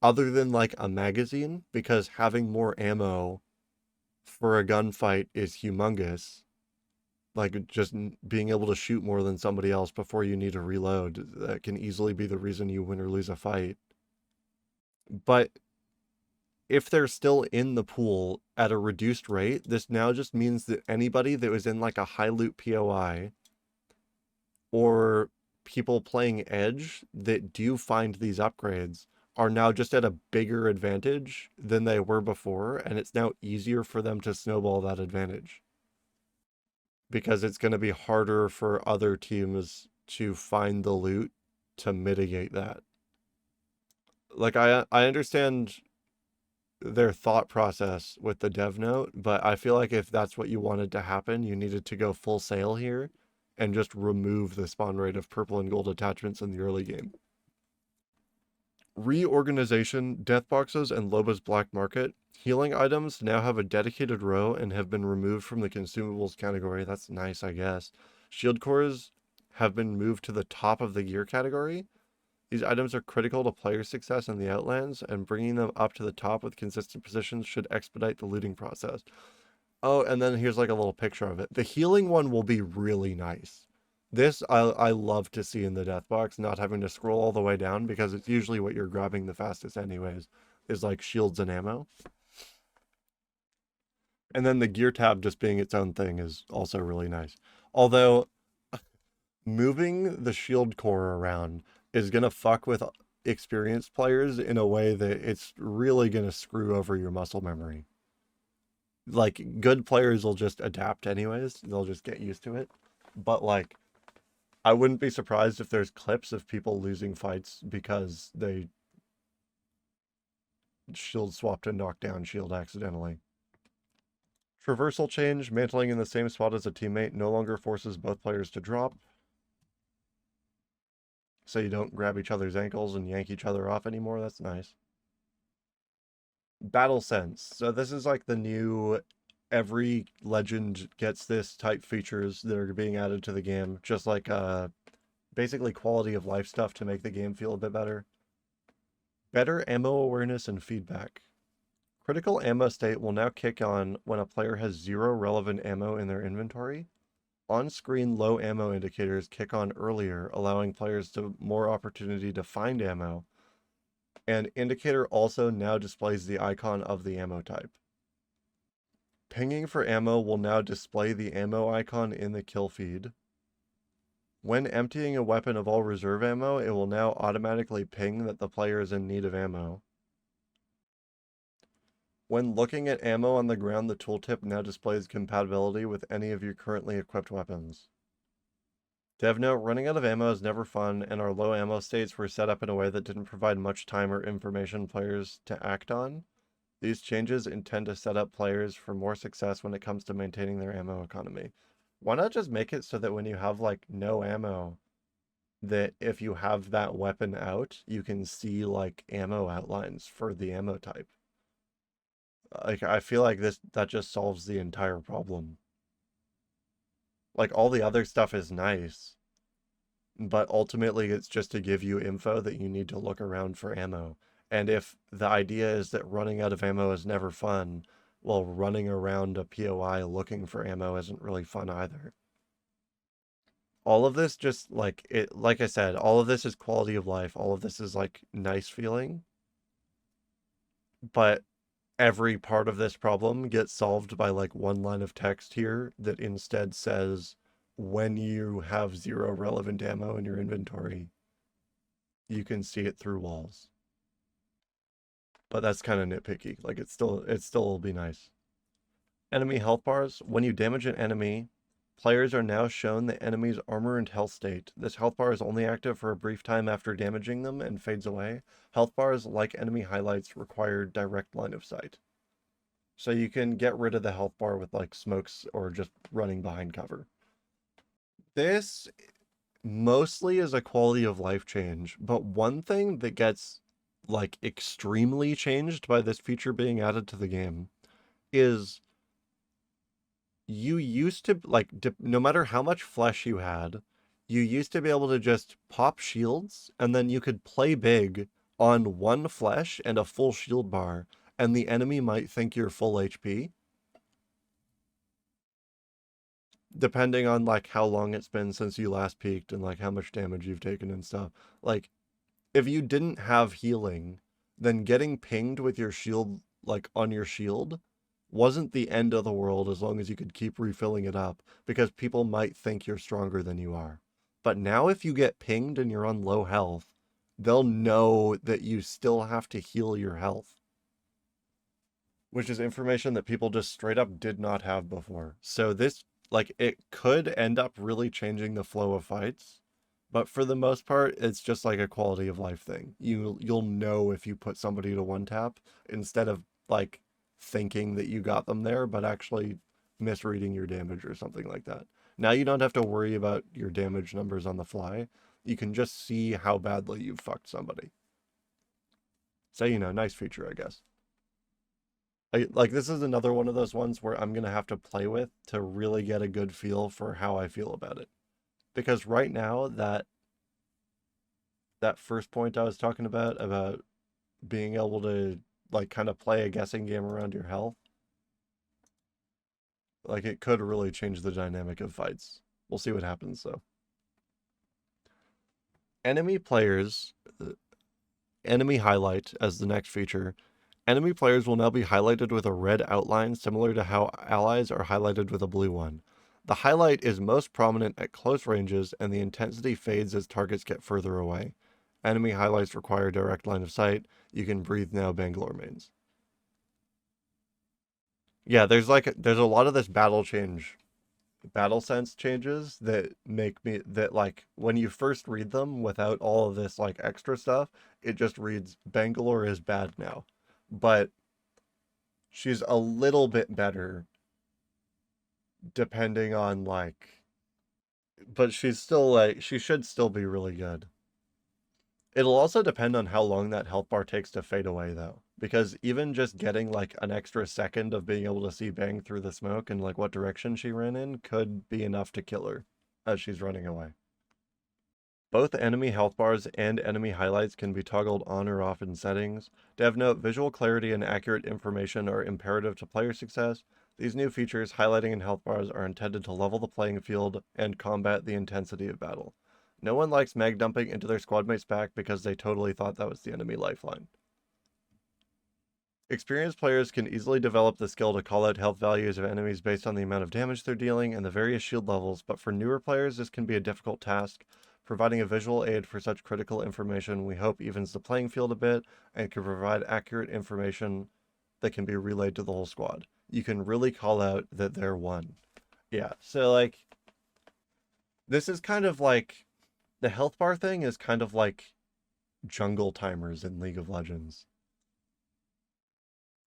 other than like a magazine, because having more ammo for a gunfight is humongous. Like, just being able to shoot more than somebody else before you need to reload, that can easily be the reason you win or lose a fight. But if they're still in the pool at a reduced rate, this now just means that anybody that was in like a high loot POI or people playing Edge that do find these upgrades are now just at a bigger advantage than they were before, and it's now easier for them to snowball that advantage. Because it's going to be harder for other teams to find the loot to mitigate that. Like, I understand their thought process with the dev note, but I feel like if that's what you wanted to happen, you needed to go full sail here and just remove the spawn rate of purple and gold attachments in the early game. Reorganization, death boxes, and Loba's black market. Healing items now have a dedicated row and have been removed from the consumables category. That's nice, I guess. Shield cores have been moved to the top of the gear category. These items are critical to player success in the Outlands, and bringing them up to the top with consistent positions should expedite the looting process. Oh, and then here's like a little picture of it. The healing one will be really nice. This I love to see in the death box, not having to scroll all the way down, because it's usually what you're grabbing the fastest anyways, is like shields and ammo. And then the gear tab just being its own thing is also really nice. Although moving the shield core around is going to fuck with experienced players in a way that it's really going to screw over your muscle memory. Like, good players will just adapt anyways. They'll just get used to it. But like, I wouldn't be surprised if there's clips of people losing fights because they shield swapped and knocked down shield accidentally. Traversal change, mantling in the same spot as a teammate no longer forces both players to drop. So you don't grab each other's ankles and yank each other off anymore. That's nice. Battle sense. So this is like the new, every legend gets this type features that are being added to the game. Just like basically quality of life stuff to make the game feel a bit better. Better ammo awareness and feedback. Critical ammo state will now kick on when a player has 0 relevant ammo in their inventory. On-screen low ammo indicators kick on earlier, allowing players to more opportunity to find ammo. And indicator also now displays the icon of the ammo type. Pinging for ammo will now display the ammo icon in the kill feed. When emptying a weapon of all reserve ammo, it will now automatically ping that the player is in need of ammo. When looking at ammo on the ground, the tooltip now displays compatibility with any of your currently equipped weapons. Dev note, running out of ammo is never fun, and our low ammo states were set up in a way that didn't provide much time or information players to act on. These changes intend to set up players for more success when it comes to maintaining their ammo economy. Why not just make it so that when you have like no ammo, that if you have that weapon out, you can see like ammo outlines for the ammo type? Like, I feel like that just solves the entire problem. Like, all the other stuff is nice, but ultimately it's just to give you info that you need to look around for ammo. And if the idea is that running out of ammo is never fun, well, running around a POI looking for ammo isn't really fun either. All of this just, like I said, all of this is quality of life. All of this is like nice feeling. But every part of this problem gets solved by like one line of text here that instead says, when you have 0 relevant ammo in your inventory, you can see it through walls. But that's kind of nitpicky. Like, it still will be nice. Enemy health bars. When you damage an enemy, Players are now shown the enemy's armor and health state. This health bar is only active for a brief time after damaging them and fades away. Health bars, like enemy highlights, require direct line of sight. So you can get rid of the health bar with like smokes or just running behind cover. This mostly is a quality of life change, but one thing that gets like extremely changed by this feature being added to the game is you used to like no matter how much flesh you had, you used to be able to just pop shields and then you could play big on one flesh and a full shield bar and the enemy might think you're full HP. Depending on like how long it's been since you last peaked and like how much damage you've taken and stuff. Like if you didn't have healing, then getting pinged with your shield like on your shield wasn't the end of the world as long as you could keep refilling it up because people might think you're stronger than you are. But now if you get pinged and you're on low health, they'll know that you still have to heal your health. Which is information that people just straight up did not have before. So this, like, it could end up really changing the flow of fights, but for the most part, it's just like a quality of life thing. You'll know if you put somebody to one tap instead of like thinking that you got them there, but actually misreading your damage or something like that. Now you don't have to worry about your damage numbers on the fly. You can just see how badly you've fucked somebody. So, nice feature, I guess. Like this is another one of those ones where I'm gonna have to play with to really get a good feel for how I feel about it. Because right now that first point I was talking about being able to like kind of play a guessing game around your health, like it could really change the dynamic of fights. We'll see what happens though. Enemy players, enemy highlight as the next feature. Enemy players will now be highlighted with a red outline similar to how allies are highlighted with a blue one. The highlight is most prominent at close ranges and the intensity fades as targets get further away. Enemy highlights require direct line of sight. You can breathe now, Bangalore mains. Yeah, there's a lot of this battle sense changes that make me that like when you first read them without all of this like extra stuff, it just reads Bangalore is bad now. But she's a little bit better depending on like but she's still like she should still be really good. It'll also depend on how long that health bar takes to fade away though, because even just getting like an extra second of being able to see Bang through the smoke and like what direction she ran in could be enough to kill her as she's running away. Both enemy health bars and enemy highlights can be toggled on or off in settings. Dev note, visual clarity and accurate information are imperative to player success. These new features, highlighting and health bars, are intended to level the playing field and combat the intensity of battle. No one likes mag dumping into their squadmate's back because they totally thought that was the enemy lifeline. Experienced players can easily develop the skill to call out health values of enemies based on the amount of damage they're dealing and the various shield levels, but for newer players this can be a difficult task. Providing a visual aid for such critical information we hope evens the playing field a bit and can provide accurate information that can be relayed to the whole squad. You can really call out that they're one. Yeah, so like this is kind of like the health bar thing is kind of like jungle timers in League of Legends,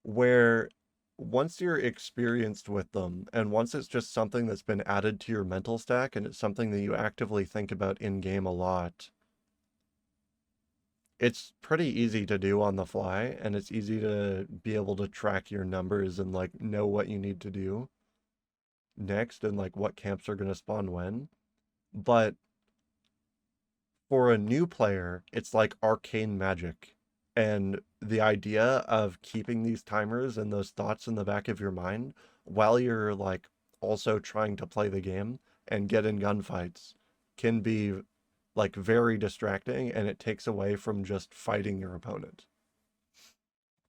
where once you're experienced with them and once it's just something that's been added to your mental stack and it's something that you actively think about in game a lot, it's pretty easy to do on the fly and it's easy to be able to track your numbers and like know what you need to do next and like what camps are going to spawn when. But for a new player, it's like arcane magic. And the idea of keeping these timers and those thoughts in the back of your mind while you're like also trying to play the game and get in gunfights can be like very distracting and it takes away from just fighting your opponent.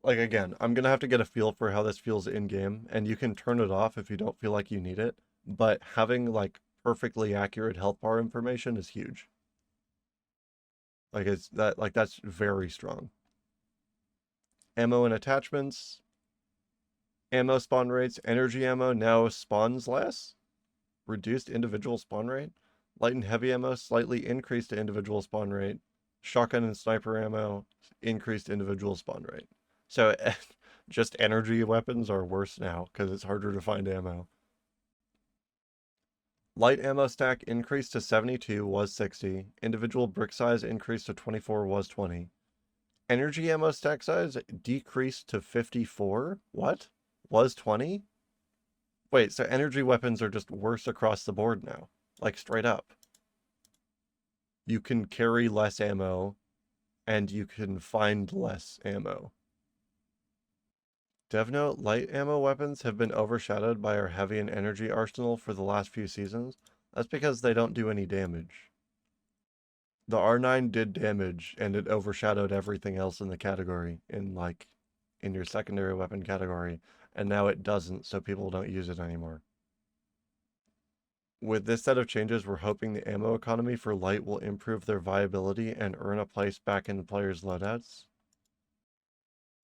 Like again, I'm gonna have to get a feel for how this feels in game, and you can turn it off if you don't feel like you need it, but having like perfectly accurate health bar information is huge. Like that's very strong. Ammo and attachments. Ammo spawn rates. Energy ammo now spawns less. reduced individual spawn rate. Light and heavy ammo slightly increased the individual spawn rate. Shotgun and sniper ammo increased individual spawn rate. So just energy weapons are worse now because it's harder to find ammo. Light ammo stack increased to 72, was 60. Individual brick size increased to 24, was 20. Energy ammo stack size decreased to 54. What? Was 20? Wait, so energy weapons are just worse across the board now. Like, straight up. You can carry less ammo, and you can find less ammo. DevNote light ammo weapons have been overshadowed by our heavy and energy arsenal for the last few seasons. That's because they don't do any damage. The R9 did damage, and it overshadowed everything else in the category, in your secondary weapon category, and now it doesn't, so people don't use it anymore. With this set of changes, we're hoping the ammo economy for light will improve their viability and earn a place back in players' loadouts.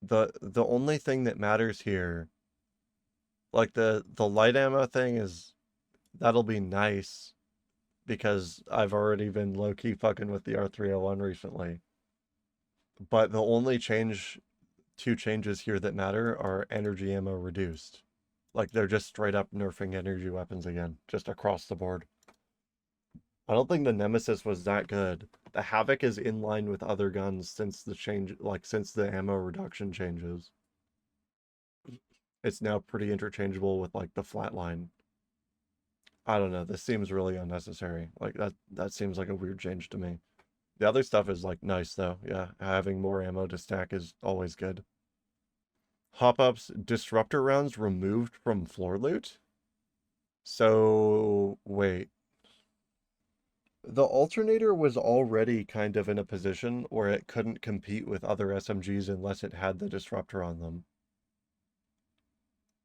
The only thing that matters here, like the light ammo thing that'll be nice because I've already been low-key fucking with the R301 recently. But the only two changes here that matter are energy ammo reduced. Like, they're just straight up nerfing energy weapons again, just across the board. I don't think the Nemesis was that good. The Havoc is in line with other guns since since the ammo reduction changes. It's now pretty interchangeable with, like, the Flatline. I don't know, this seems really unnecessary. Like, that seems like a weird change to me. The other stuff is, like, nice, though. Yeah, having more ammo to stack is always good. Hop-ups, disruptor rounds removed from floor loot? So, wait. The alternator was already kind of in a position where it couldn't compete with other SMGs unless it had the disruptor on them.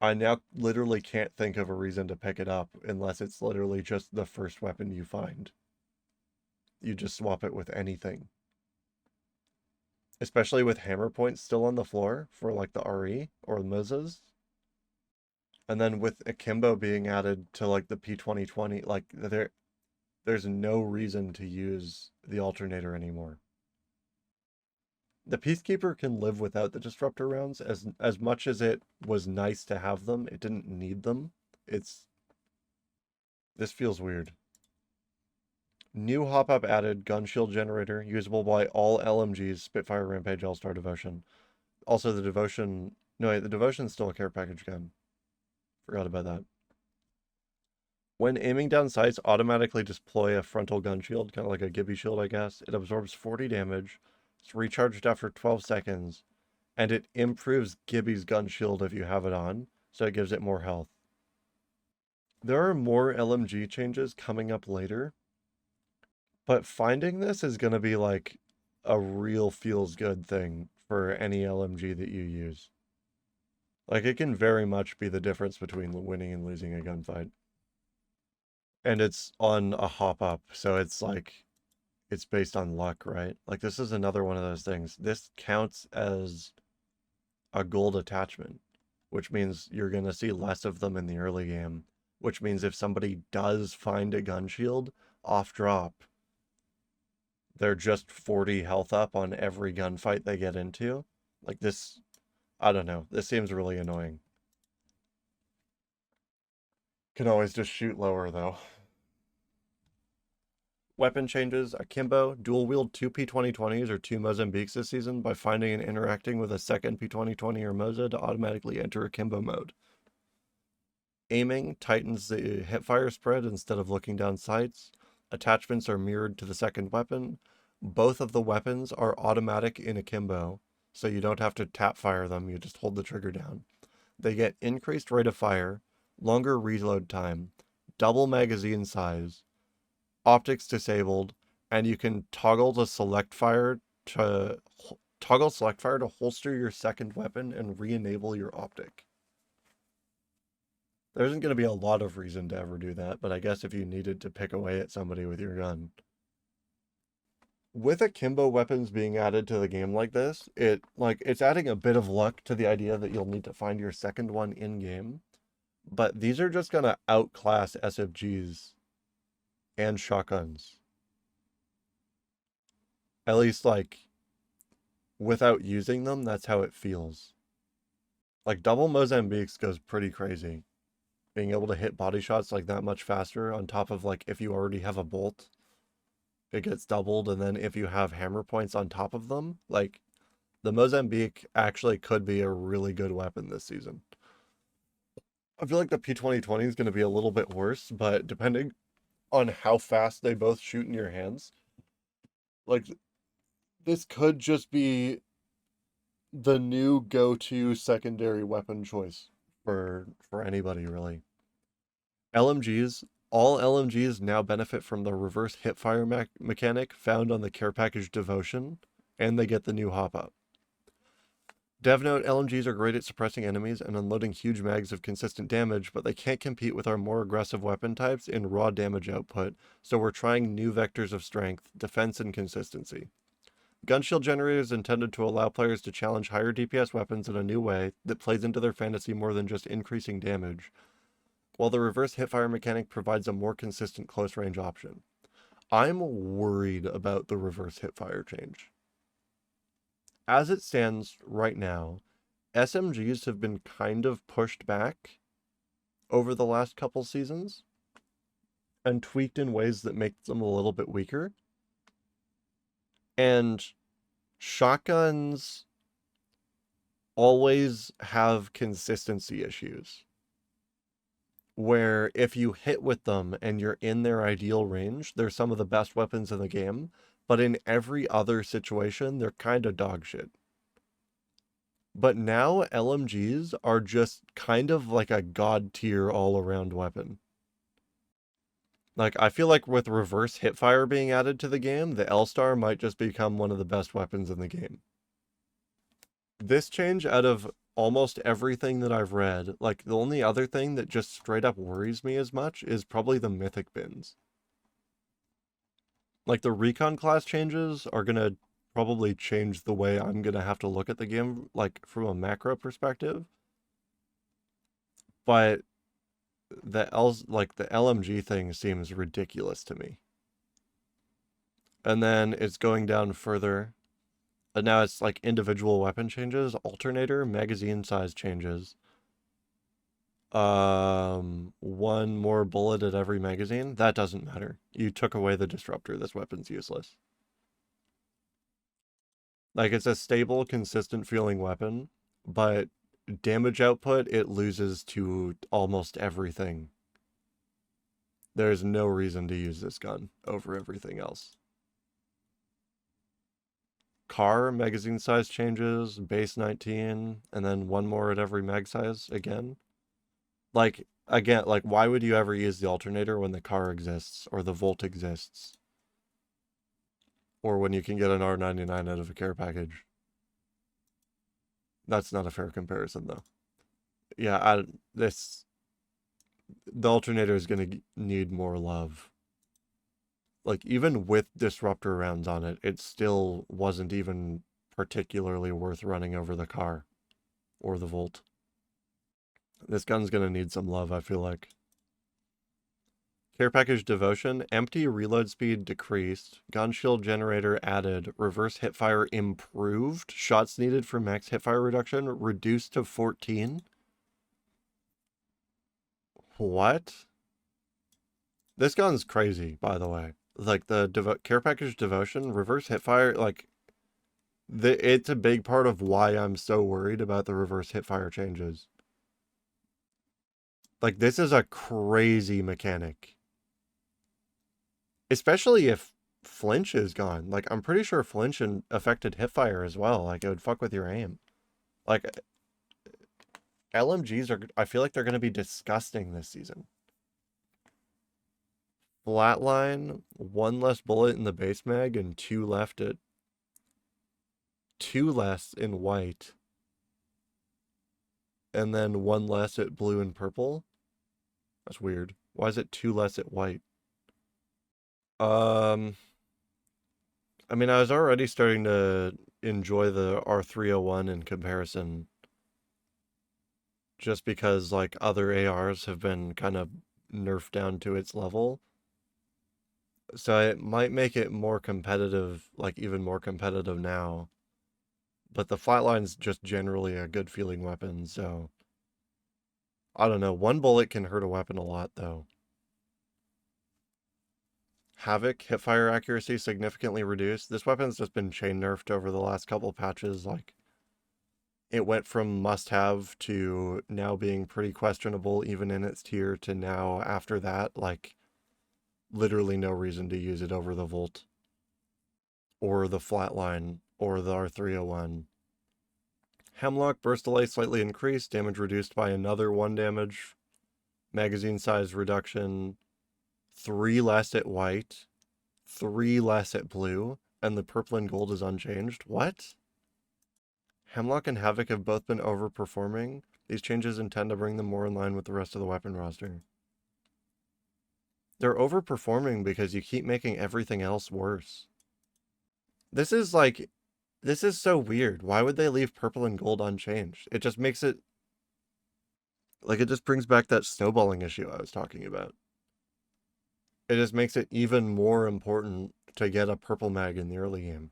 I now literally can't think of a reason to pick it up unless it's literally just the first weapon you find. You just swap it with anything. Especially with hammer points still on the floor for like the RE or Mozas. And then with Akimbo being added to like the P2020, like there's no reason to use the alternator anymore. The Peacekeeper can live without the disruptor rounds. As much as it was nice to have them, it didn't need them. This feels weird. New hop-up added, gun shield generator, usable by all LMGs, Spitfire, Rampage, All-Star, Devotion. Also the Devotion... No, wait, the Devotion's still a care package gun. Forgot about that. When aiming down sights, automatically deploy a frontal gun shield, kind of like a Gibby shield, I guess. It absorbs 40 damage. It's recharged after 12 seconds. And it improves Gibby's gun shield if you have it on, so it gives it more health. There are more LMG changes coming up later. But finding this is going to be like a real feels good thing for any LMG that you use. Like, it can very much be the difference between winning and losing a gunfight. And it's on a hop up, so it's like, it's based on luck, right? Like, this is another one of those things. This counts as a gold attachment, which means you're going to see less of them in the early game, which means if somebody does find a gun shield off drop, they're just 40 health up on every gunfight they get into. Like, this, I don't know. This seems really annoying. Can always just shoot lower, though. Weapon changes. Akimbo dual-wield 2 P2020s or 2 Mozambiques this season by finding and interacting with a second P2020 or Moza to automatically enter Akimbo mode. Aiming tightens the hipfire spread instead of looking down sights. Attachments are mirrored to the second weapon. Both of the weapons are automatic in Akimbo, so you don't have to tap fire them, you just hold the trigger down. They get increased rate of fire, longer reload time, double magazine size, optics disabled, and you can toggle select fire to holster your second weapon and re-enable your optic. There isn't going to be a lot of reason to ever do that, but I guess if you needed to pick away at somebody with your gun. With Akimbo weapons being added to the game like this, it's adding a bit of luck to the idea that you'll need to find your second one in-game. But these are just gonna outclass SMGs and shotguns. At least, like, without using them, that's how it feels. Like, double Mozambiques goes pretty crazy. Being able to hit body shots like that much faster on top of, like, if you already have a bolt, it gets doubled, and then if you have hammer points on top of them, like, the Mozambique actually could be a really good weapon this season. I feel like the P2020 is going to be a little bit worse, but depending on how fast they both shoot in your hands, like, this could just be the new go-to secondary weapon choice for anybody, really. LMGs, all LMGs now benefit from the reverse hipfire mechanic found on the care package Devotion, and they get the new hop-up. DevNote LMGs are great at suppressing enemies and unloading huge mags of consistent damage, but they can't compete with our more aggressive weapon types in raw damage output, so we're trying new vectors of strength, defense, and consistency. Gunshield Generator is intended to allow players to challenge higher DPS weapons in a new way that plays into their fantasy more than just increasing damage, while the reverse hipfire mechanic provides a more consistent close-range option. I'm worried about the reverse hipfire change. As it stands right now, SMGs have been kind of pushed back over the last couple seasons and tweaked in ways that make them a little bit weaker. And shotguns always have consistency issues, where if you hit with them and you're in their ideal range, they're some of the best weapons in the game, but in every other situation, they're kind of dog shit. But now LMGs are just kind of like a god tier all around weapon. Like, I feel like with reverse hipfire being added to the game, the L-Star might just become one of the best weapons in the game. This change, out of almost everything that I've read, like, the only other thing that just straight up worries me as much is probably the mythic bins. Like, the recon class changes are gonna probably change the way I'm gonna have to look at the game, like, from a macro perspective. But the LMG thing seems ridiculous to me. And then it's going down further. And now it's like individual weapon changes, alternator, magazine size changes. One more bullet at every magazine. That doesn't matter. You took away the disruptor. This weapon's useless. Like, it's a stable, consistent feeling weapon, but damage output, it loses to almost everything. There's no reason to use this gun over everything else. Car magazine size changes, base 19, and then one more at every mag size again. Like, again, like, why would you ever use the alternator when the car exists, or the Volt exists? Or when you can get an R99 out of a care package? That's not a fair comparison, though. Yeah, the alternator is going to need more love. Like, even with disruptor rounds on it, it still wasn't even particularly worth running over the car or the Volt. This gun's going to need some love, I feel like. Care package Devotion, empty reload speed decreased, gun shield generator added, reverse hipfire improved, shots needed for max hipfire reduction reduced to 14. What? This gun's crazy, by the way. Like, the care package Devotion, reverse hipfire, like, it's a big part of why I'm so worried about the reverse hipfire changes. Like, this is a crazy mechanic. Especially if flinch is gone. Like, I'm pretty sure flinch affected hipfire as well. Like, it would fuck with your aim. Like, LMGs are, I feel like they're going to be disgusting this season. Flatline, one less bullet in the base mag and two less in white. And then one less at blue and purple. That's weird. Why is it two less at white? I mean, I was already starting to enjoy the R301 in comparison, just because like other ARs have been kind of nerfed down to its level. So it might make it more competitive, like even more competitive now. But the flatline's just generally a good feeling weapon, so I don't know. One bullet can hurt a weapon a lot though. Havoc, hipfire accuracy significantly reduced. This weapon's just been chain nerfed over the last couple patches. Like, it went from must-have to now being pretty questionable even in its tier to now after that, like, literally no reason to use it over the Volt or the Flatline or the R301. Hemlock, burst delay slightly increased, damage reduced by another 1 damage, magazine size reduction, 3 less at white, 3 less at blue, and the purple and gold is unchanged. What? Hemlock and Havoc have both been overperforming. These changes intend to bring them more in line with the rest of the weapon roster. They're overperforming because you keep making everything else worse. This is so weird. Why would they leave purple and gold unchanged? It just makes it, like, it just brings back that snowballing issue I was talking about. It just makes it even more important to get a purple mag in the early game.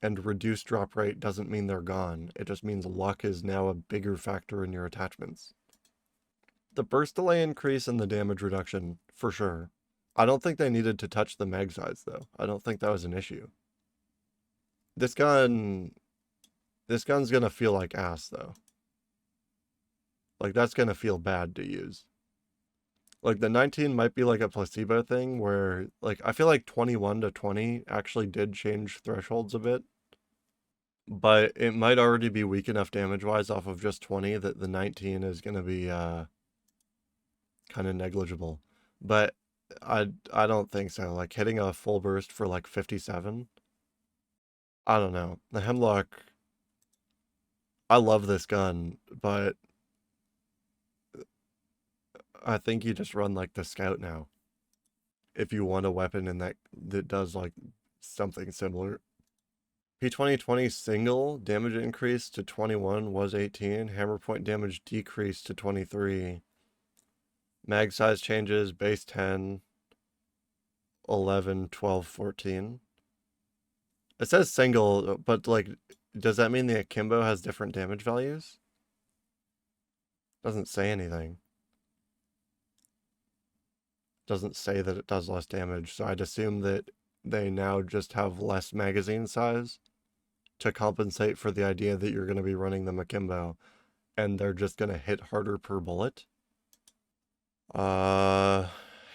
And reduced drop rate doesn't mean they're gone. It just means luck is now a bigger factor in your attachments. The burst delay increase and the damage reduction, for sure. I don't think they needed to touch the mag size, though. I don't think that was an issue. This gun's gonna feel like ass, though. Like, that's gonna feel bad to use. Like, the 19 might be like a placebo thing where, like, I feel like 21 to 20 actually did change thresholds a bit. But it might already be weak enough damage-wise off of just 20 that the 19 is gonna be, kind of negligible. But I don't think so. Like, hitting a full burst for, like, 57? I don't know. The Hemlock, I love this gun, but I think you just run, like, the Scout now. If you want a weapon in that does, like, something similar. P2020 single damage increase to 21 was 18. Hammer point damage decreased to 23. Mag size changes, base 10, 11, 12, 14. It says single, but, like, does that mean the Akimbo has different damage values? Doesn't say anything. Doesn't say that it does less damage, so I'd assume that they now just have less magazine size to compensate for the idea that you're going to be running the Akimbo, and they're just going to hit harder per bullet.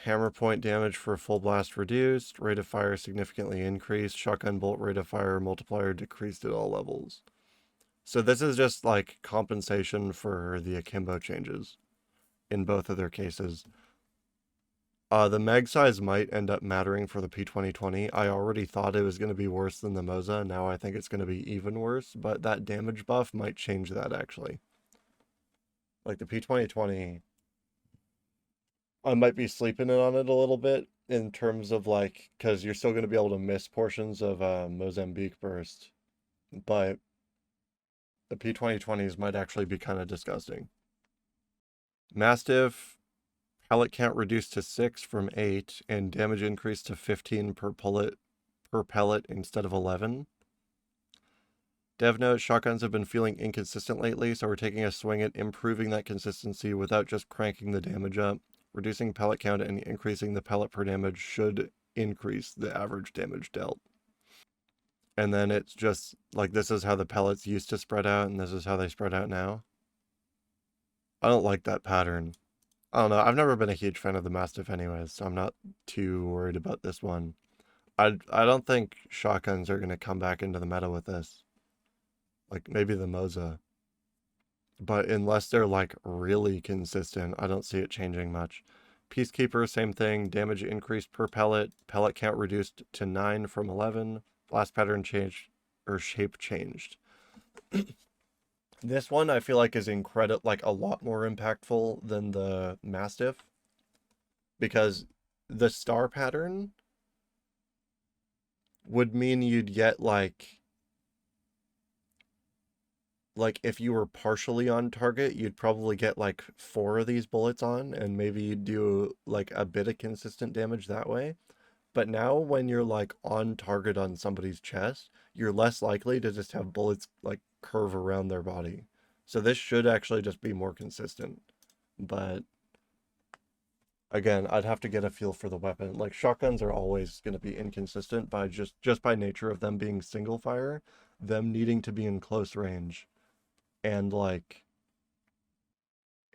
Hammer point damage for full blast reduced, rate of fire significantly increased, shotgun bolt rate of fire multiplier decreased at all levels. So this is just like compensation for the Akimbo changes in both of their cases. The mag size might end up mattering for the P2020. I already thought it was going to be worse than the Moza. Now I think it's going to be even worse, but that damage buff might change that actually. Like the P2020, I might be sleeping on it a little bit in terms of like, because you're still going to be able to miss portions of Mozambique Burst, but the P2020s might actually be kind of disgusting. Mastiff, pellet count reduced to 6 from 8, and damage increased to 15 per pellet instead of 11. Dev note, shotguns have been feeling inconsistent lately, so we're taking a swing at improving that consistency without just cranking the damage up. Reducing pellet count and increasing the pellet per damage should increase the average damage dealt. And then it's just, like, this is how the pellets used to spread out, and this is how they spread out now. I don't like that pattern. I don't know, I've never been a huge fan of the Mastiff anyways, so I'm not too worried about this one. I don't think shotguns are going to come back into the meta with this. Like, maybe the Moza. But unless they're, like, really consistent, I don't see it changing much. Peacekeeper, same thing. Damage increased per pellet. Pellet count reduced to 9 from 11. Blast pattern changed, or shape changed. This one I feel like is like a lot more impactful than the Mastiff. Because the star pattern would mean you'd get, like, like if you were partially on target, you'd probably get like 4 of these bullets on, and maybe you'd do like a bit of consistent damage that way. But now when you're like on target on somebody's chest, you're less likely to just have bullets like curve around their body. So this should actually just be more consistent. But again, I'd have to get a feel for the weapon. Like shotguns are always going to be inconsistent by just by nature of them being single fire, them needing to be in close range, and like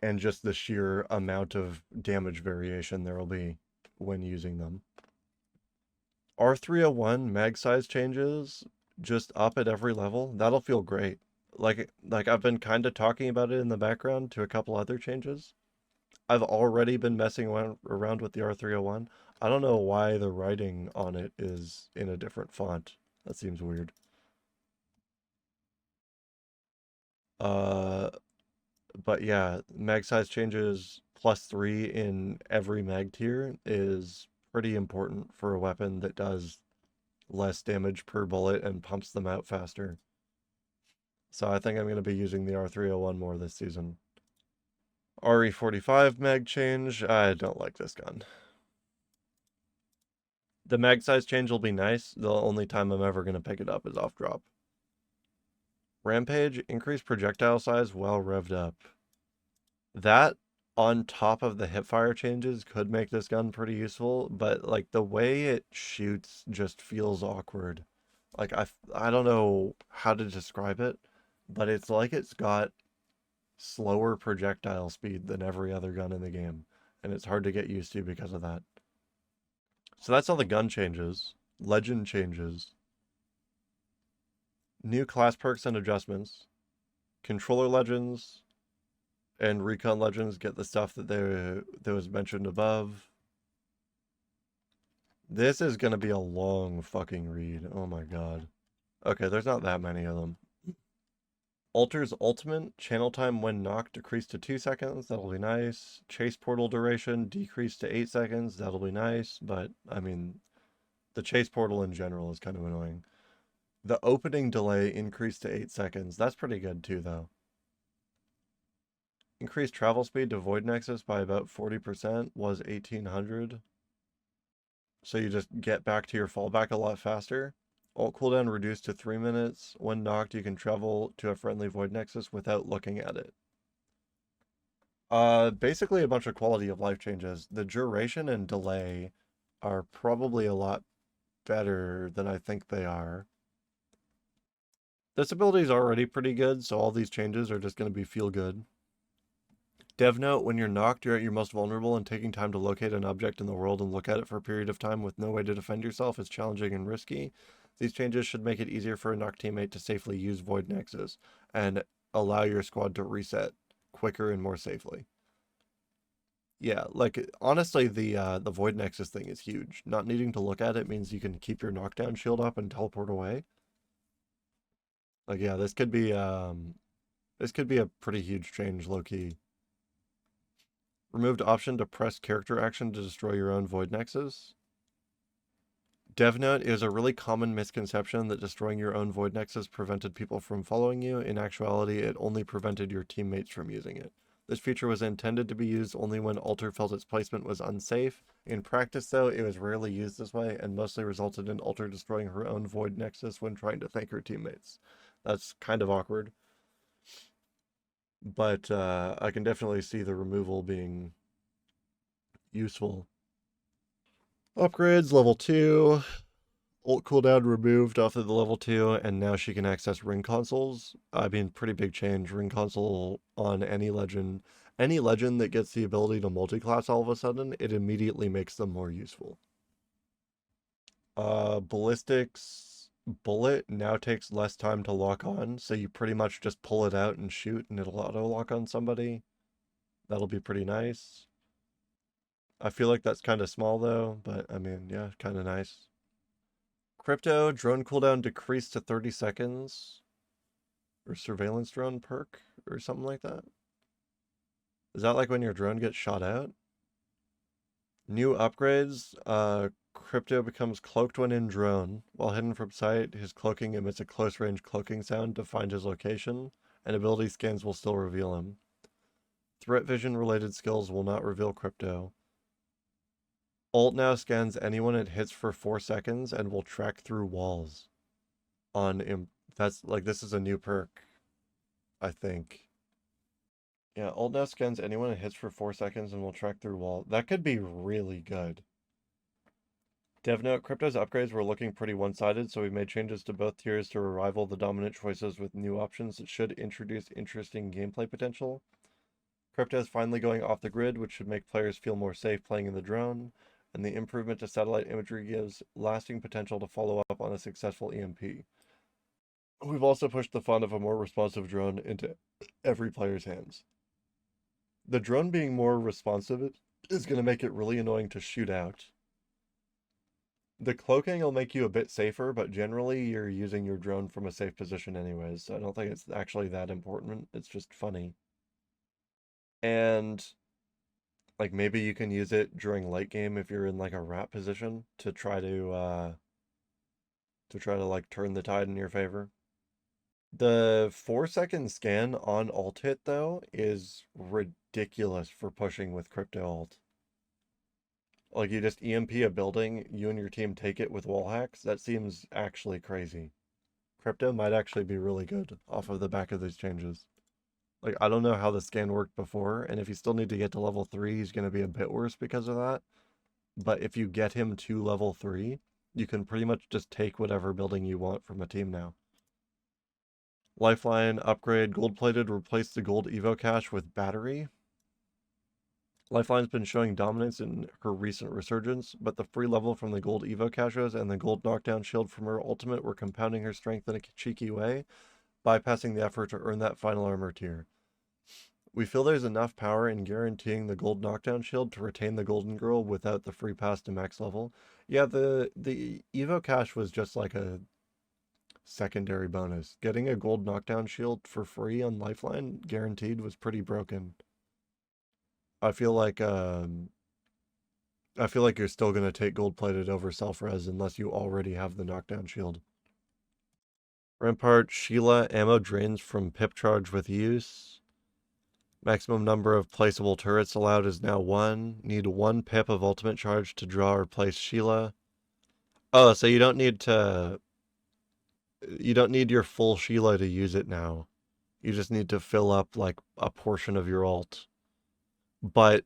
and just the sheer amount of damage variation there will be when using them. R301 mag size changes just up at every level. That'll feel great. Like I've been kind of talking about it in the background to a couple other changes. I've already been messing around with the R301. I don't know why the writing on it is in a different font. That seems weird. Uh, but yeah, mag size changes +3 in every mag tier is pretty important for a weapon that does less damage per bullet and pumps them out faster. So I think I'm going to be using the R301 more this season. RE45 mag change. I don't like this gun. The mag size change will be nice. The only time I'm ever going to pick it up is off drop. Rampage, increase projectile size while revved up. That on top of the hipfire changes could make this gun pretty useful, but like the way it shoots just feels awkward. Like I don't know how to describe it, but it's like it's got slower projectile speed than every other gun in the game, and it's hard to get used to because of that. So that's all the gun changes. Legend changes. New class perks and adjustments. Controller legends and recon legends get the stuff that was mentioned above. This is going to be a long fucking read. Oh my god. Okay, there's not that many of them. Alter's ultimate, channel time when knocked decreased to 2 seconds, that'll be nice. Chase portal duration decreased to 8 seconds, that'll be nice, but I mean, the chase portal in general is kind of annoying. The opening delay increased to 8 seconds, that's pretty good too though. Increased travel speed to Void Nexus by about 40% was 1800. So you just get back to your fallback a lot faster. Ult cooldown reduced to 3 minutes. When knocked, you can travel to a friendly Void Nexus without looking at it. Basically a bunch of quality of life changes. The duration and delay are probably a lot better than I think they are. This ability is already pretty good, so all these changes are just going to be feel good. Dev note, when you're knocked, you're at your most vulnerable, and taking time to locate an object in the world and look at it for a period of time with no way to defend yourself is challenging and risky. These changes should make it easier for a knocked teammate to safely use Void Nexus and allow your squad to reset quicker and more safely. Yeah, like honestly, the Void Nexus thing is huge. Not needing to look at it means you can keep your knockdown shield up and teleport away. Like yeah, this could be a pretty huge change, low key. Removed option to press character action to destroy your own Void Nexus. DevNote is a really common misconception that destroying your own Void Nexus prevented people from following you. In actuality, it only prevented your teammates from using it. This feature was intended to be used only when Alter felt its placement was unsafe. In practice, though, it was rarely used this way and mostly resulted in Alter destroying her own Void Nexus when trying to thank her teammates. That's kind of awkward. But I can definitely see the removal being useful. Upgrades, level 2. Ult cooldown removed off of the level 2, and now she can access ring consoles. I mean, pretty big change. Ring console on any legend that gets the ability to multi-class all of a sudden, it immediately makes them more useful. Ballistics bullet now takes less time to lock on, so you pretty much just pull it out and shoot, and it'll auto-lock on somebody. That'll be pretty nice. I feel like that's kind of small though, but I mean, yeah, kind of nice. Crypto, drone cooldown decreased to 30 seconds. Or surveillance drone perk, or something like that. Is that like when your drone gets shot out? New upgrades, Crypto becomes cloaked when in drone. While hidden from sight, his cloaking emits a close range cloaking sound to find his location, and ability scans will still reveal him. Threat vision related skills will not reveal Crypto. Ult now scans anyone it hits for 4 seconds and will track through walls. That's like, this is a new perk, I think. Yeah, Ult now scans anyone it hits for 4 seconds and will track through wall. That could be really good. Dev note, Crypto's upgrades were looking pretty one-sided, so we made changes to both tiers to rival the dominant choices with new options that should introduce interesting gameplay potential. Crypto is finally going off the grid, which should make players feel more safe playing in the drone, and the improvement to satellite imagery gives lasting potential to follow up on a successful EMP. We've also pushed the fun of a more responsive drone into every player's hands. The drone being more responsive is going to make it really annoying to shoot out. The cloaking will make you a bit safer, but generally you're using your drone from a safe position anyways, so I don't think it's actually that important. It's just funny. And like maybe you can use it during late game if you're in like a rat position to try to like turn the tide in your favor. The 4-second scan on ult hit though is ridiculous for pushing with Crypto ult. Like you just EMP a building, you and your team take it with wall hacks. That seems actually crazy. Crypto might actually be really good off of the back of these changes. Like, I don't know how the scan worked before, and if you still need to get to level 3, he's going to be a bit worse because of that. But if you get him to level 3, you can pretty much just take whatever building you want from a team now. Lifeline, upgrade, gold-plated, replace the gold Evo cache with battery. Lifeline's been showing dominance in her recent resurgence, but the free level from the gold Evo caches and the gold knockdown shield from her ultimate were compounding her strength in a cheeky way, bypassing the effort to earn that final armor tier. We feel there's enough power in guaranteeing the gold knockdown shield to retain the golden girl without the free pass to max level. Yeah, the Evo cache was just like a secondary bonus. Getting a gold knockdown shield for free on Lifeline guaranteed was pretty broken. I feel like you're still gonna take gold plated over self-res unless you already have the knockdown shield. Rampart, Sheila, ammo drains from pip charge with use. Maximum number of placeable turrets allowed is now 1. Need 1 pip of ultimate charge to draw or place Sheila. Oh, so you don't need your full Sheila to use it now. You just need to fill up like a portion of your ult. But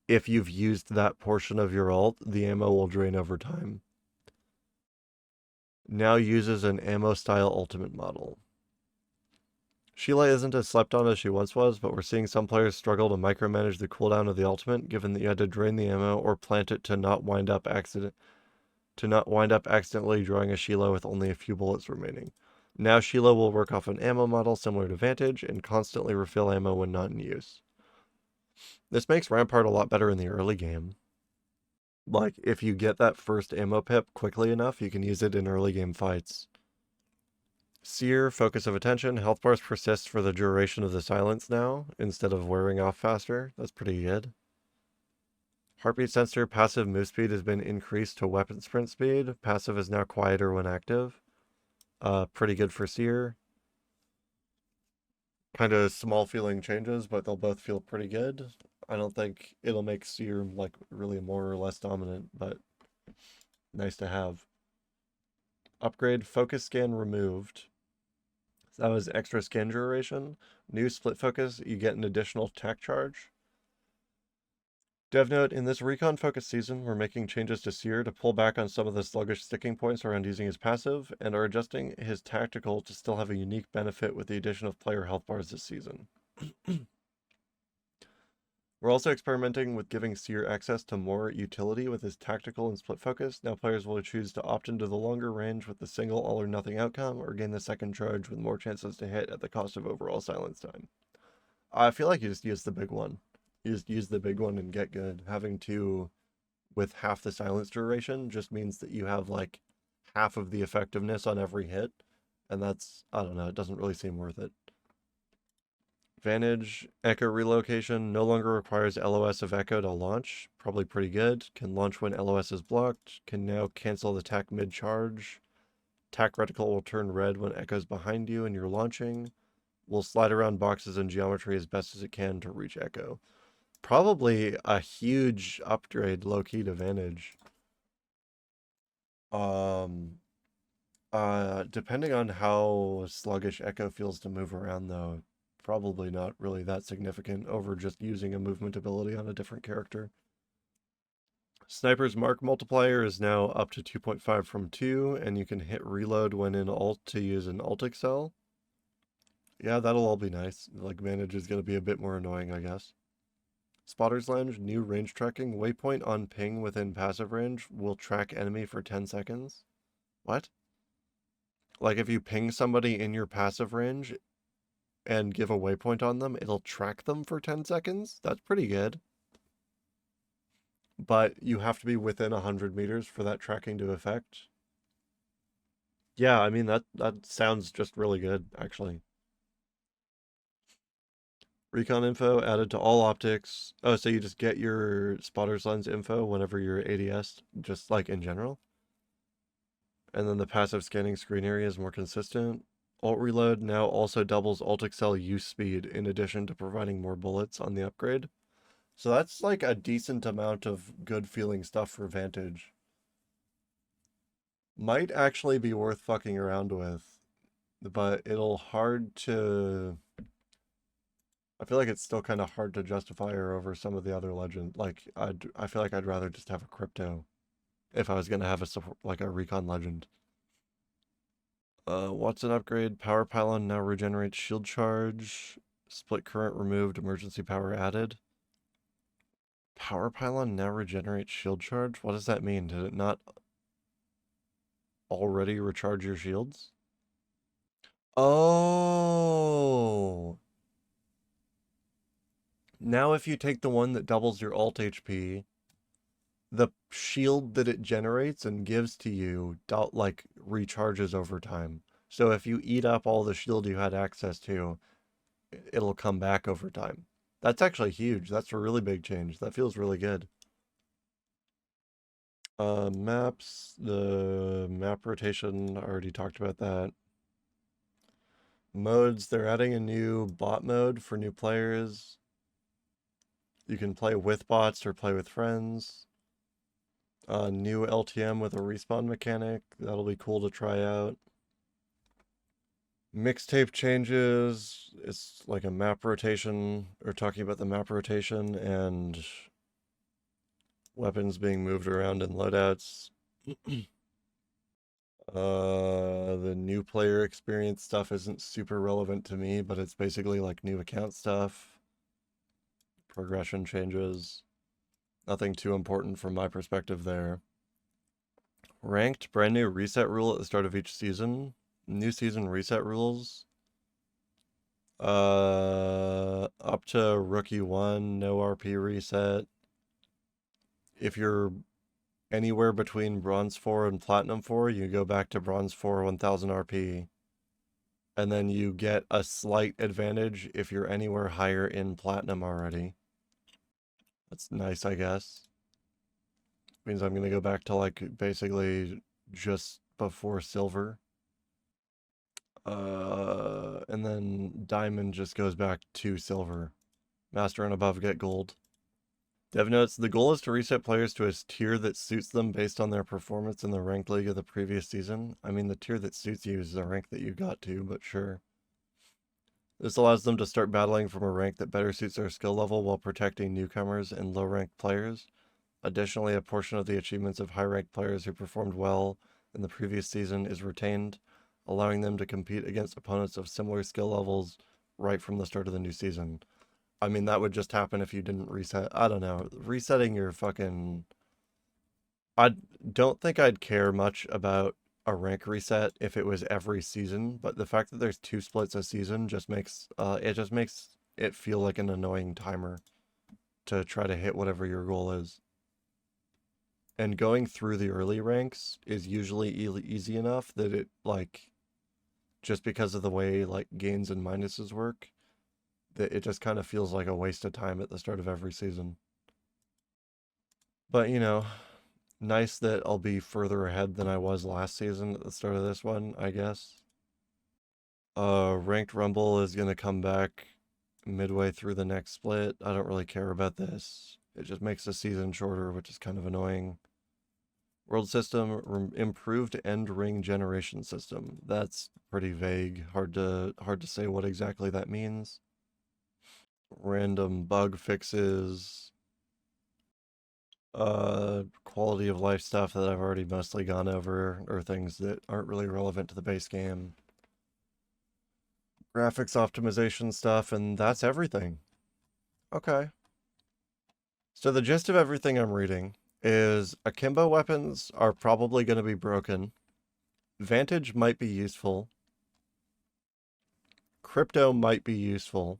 if you've used that portion of your ult, the ammo will drain over time. Now uses an ammo style ultimate model. Sheila isn't as slept on as she once was, but we're seeing some players struggle to micromanage the cooldown of the ultimate, given that you had to drain the ammo or plant it to not wind up accidentally drawing a Sheila with only a few bullets remaining. Now Sheila will work off an ammo model similar to Vantage and constantly refill ammo when not in use. This makes Rampart a lot better in the early game. Like, if you get that first ammo pip quickly enough, you can use it in early game fights. Seer, focus of attention, health bars persist for the duration of the silence now, instead of wearing off faster. That's pretty good. Heartbeat sensor, passive move speed has been increased to weapon sprint speed. Passive is now quieter when active. Pretty good for Seer. Kind of small feeling changes, but they'll both feel pretty good. I don't think it'll make Seer like really more or less dominant, but nice to have. Upgrade, focus scan removed. That was extra scan duration. New split focus, you get an additional attack charge. Dev note, in this recon focus season, we're making changes to Seer to pull back on some of the sluggish sticking points around using his passive, and are adjusting his tactical to still have a unique benefit with the addition of player health bars this season. We're also experimenting with giving Seer access to more utility with his tactical and split focus. Now players will choose to opt into the longer range with the single all or nothing outcome, or gain the second charge with more chances to hit at the cost of overall silence time. I feel like you just use the big one. You just use the big one and get good. Having 2 with half the silence duration just means that you have like half of the effectiveness on every hit. And that's, I don't know, it doesn't really seem worth it. Vantage, Echo relocation no longer requires LOS of Echo to launch. Probably pretty good. Can launch when LOS is blocked. Can now cancel the attack mid-charge. Attack reticle will turn red when Echo's behind you and you're launching. will slide around boxes and geometry as best as it can to reach Echo. Probably a huge upgrade, low-key to Vantage. Depending on how sluggish Echo feels to move around, though, probably not really that significant over just using a movement ability on a different character. Sniper's Mark multiplier is now up to 2.5 from 2, and you can hit reload when in ult to use an ult excel. Yeah, that'll all be nice. Like, Vantage is going to be a bit more annoying, I guess. Spotter's Lounge, new range tracking. Waypoint on ping within passive range will track enemy for 10 seconds. What? Like, if you ping somebody in your passive range and give a waypoint on them, it'll track them for 10 seconds? That's pretty good. But you have to be within 100 meters for that tracking to affect. Yeah, I mean, that sounds just really good, actually. Recon info added to all optics. Oh, so you just get your spotter's lens info whenever you're ADS, just like in general? And then the passive scanning screen area is more consistent. Alt reload now also doubles alt excel use speed in addition to providing more bullets on the upgrade. So that's like a decent amount of good feeling stuff for Vantage. Might actually be worth fucking around with, but it'll hard to... I feel like it's still kind of hard to justify her over some of the other legends. Like, I feel like I'd rather just have a crypto if I was going to have a recon legend. What's an upgrade? Power pylon now regenerates shield charge. Split current removed, emergency power added. Power pylon now regenerates shield charge? What does that mean? Did it not already recharge your shields? Oh! Now if you take the one that doubles your alt HP, the shield that it generates and gives to you, like, recharges over time. So if you eat up all the shield you had access to, it'll come back over time. That's actually huge. That's a really big change. That feels really good. Maps, the map rotation, I already talked about that. Modes, they're adding a new bot mode for new players. You can play with bots or play with friends. New LTM with a respawn mechanic. That'll be cool to try out. Mixtape changes. It's like a map rotation, or talking about the map rotation and weapons being moved around in loadouts. The new player experience stuff isn't super relevant to me, but it's basically like new account stuff. Progression changes. Nothing too important from my perspective there. Ranked, brand new reset rule at the start of each season. New season reset rules. Up to Rookie 1, no RP reset. If you're anywhere between Bronze 4 and Platinum 4, you go back to Bronze 4, 1000 RP. And then you get a slight advantage if you're anywhere higher in Platinum already. That's nice, I guess. Means I'm going to go back to, like, basically just before Silver. And then Diamond just goes back to Silver. Master and above get Gold. Dev notes, the goal is to reset players to a tier that suits them based on their performance in the ranked league of the previous season. I mean, the tier that suits you is the rank that you got to, but sure. This allows them to start battling from a rank that better suits their skill level while protecting newcomers and low-ranked players. Additionally, a portion of the achievements of high-ranked players who performed well in the previous season is retained, allowing them to compete against opponents of similar skill levels right from the start of the new season. I mean, that would just happen if you didn't reset. I don't know. Resetting your fucking... I don't think I'd care much about a rank reset if it was every season, but the fact that there's 2 splits a season just makes it feel like an annoying timer to try to hit whatever your goal is. And going through the early ranks is usually easy enough that it, like, just because of the way, like, gains and minuses work, that it just kind of feels like a waste of time at the start of every season. But, you know, nice that I'll be further ahead than I was last season at the start of this one, I guess. Ranked Rumble is gonna come back midway through the next split. I don't really care about this. It just makes the season shorter, which is kind of annoying. World system improved end ring generation system. That's pretty vague. Hard to say what exactly that means. Random bug fixes. Quality of life stuff that I've already mostly gone over, or things that aren't really relevant to the base game. Graphics optimization stuff, and that's everything. Okay. So the gist of everything I'm reading is akimbo weapons are probably going to be broken. Vantage might be useful. Crypto might be useful.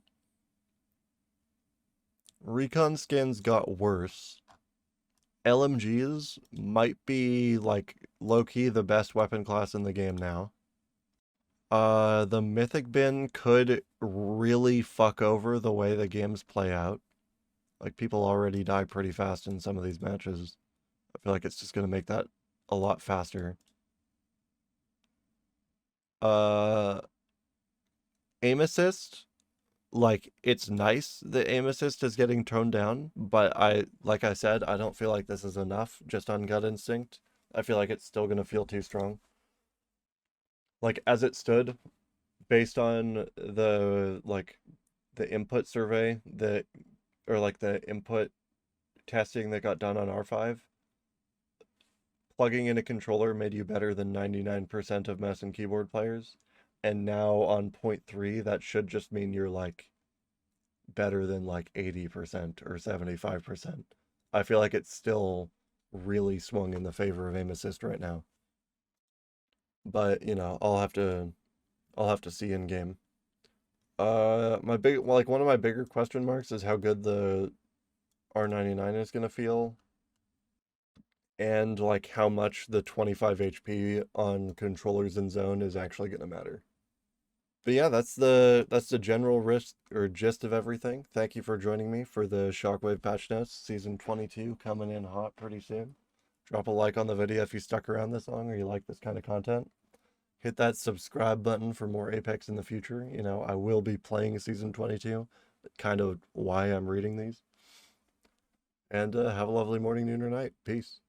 Recon skins got worse. LMGs might be, like, low-key the best weapon class in the game now. The Mythic Bin could really fuck over the way the games play out. Like, people already die pretty fast in some of these matches. I feel like it's just going to make that a lot faster. Aim assist, like, it's nice that aim assist is getting toned down, but like I said, I don't feel like this is enough just on gut instinct. I feel like it's still going to feel too strong. Like, as it stood, based on the input survey that, or like the input testing that got done on R5, plugging in a controller made you better than 99% of mouse and keyboard players. And now on 0.3, that should just mean you're like better than like 80% or 75%. I feel like it's still really swung in the favor of aim assist right now. But, you know, I'll have to see in game. One of my bigger question marks is how good the R99 is gonna feel, and like how much the 25 HP on controllers in zone is actually gonna matter. But yeah, that's the general risk or gist of everything. Thank you for joining me for the Shockwave patch notes, season 22 coming in hot pretty soon. Drop a like on the video if you stuck around this long or you like this kind of content. Hit that subscribe button for more Apex in the future. You know, I will be playing season 22, kind of why I'm reading these. And have a lovely morning, noon, or night. Peace.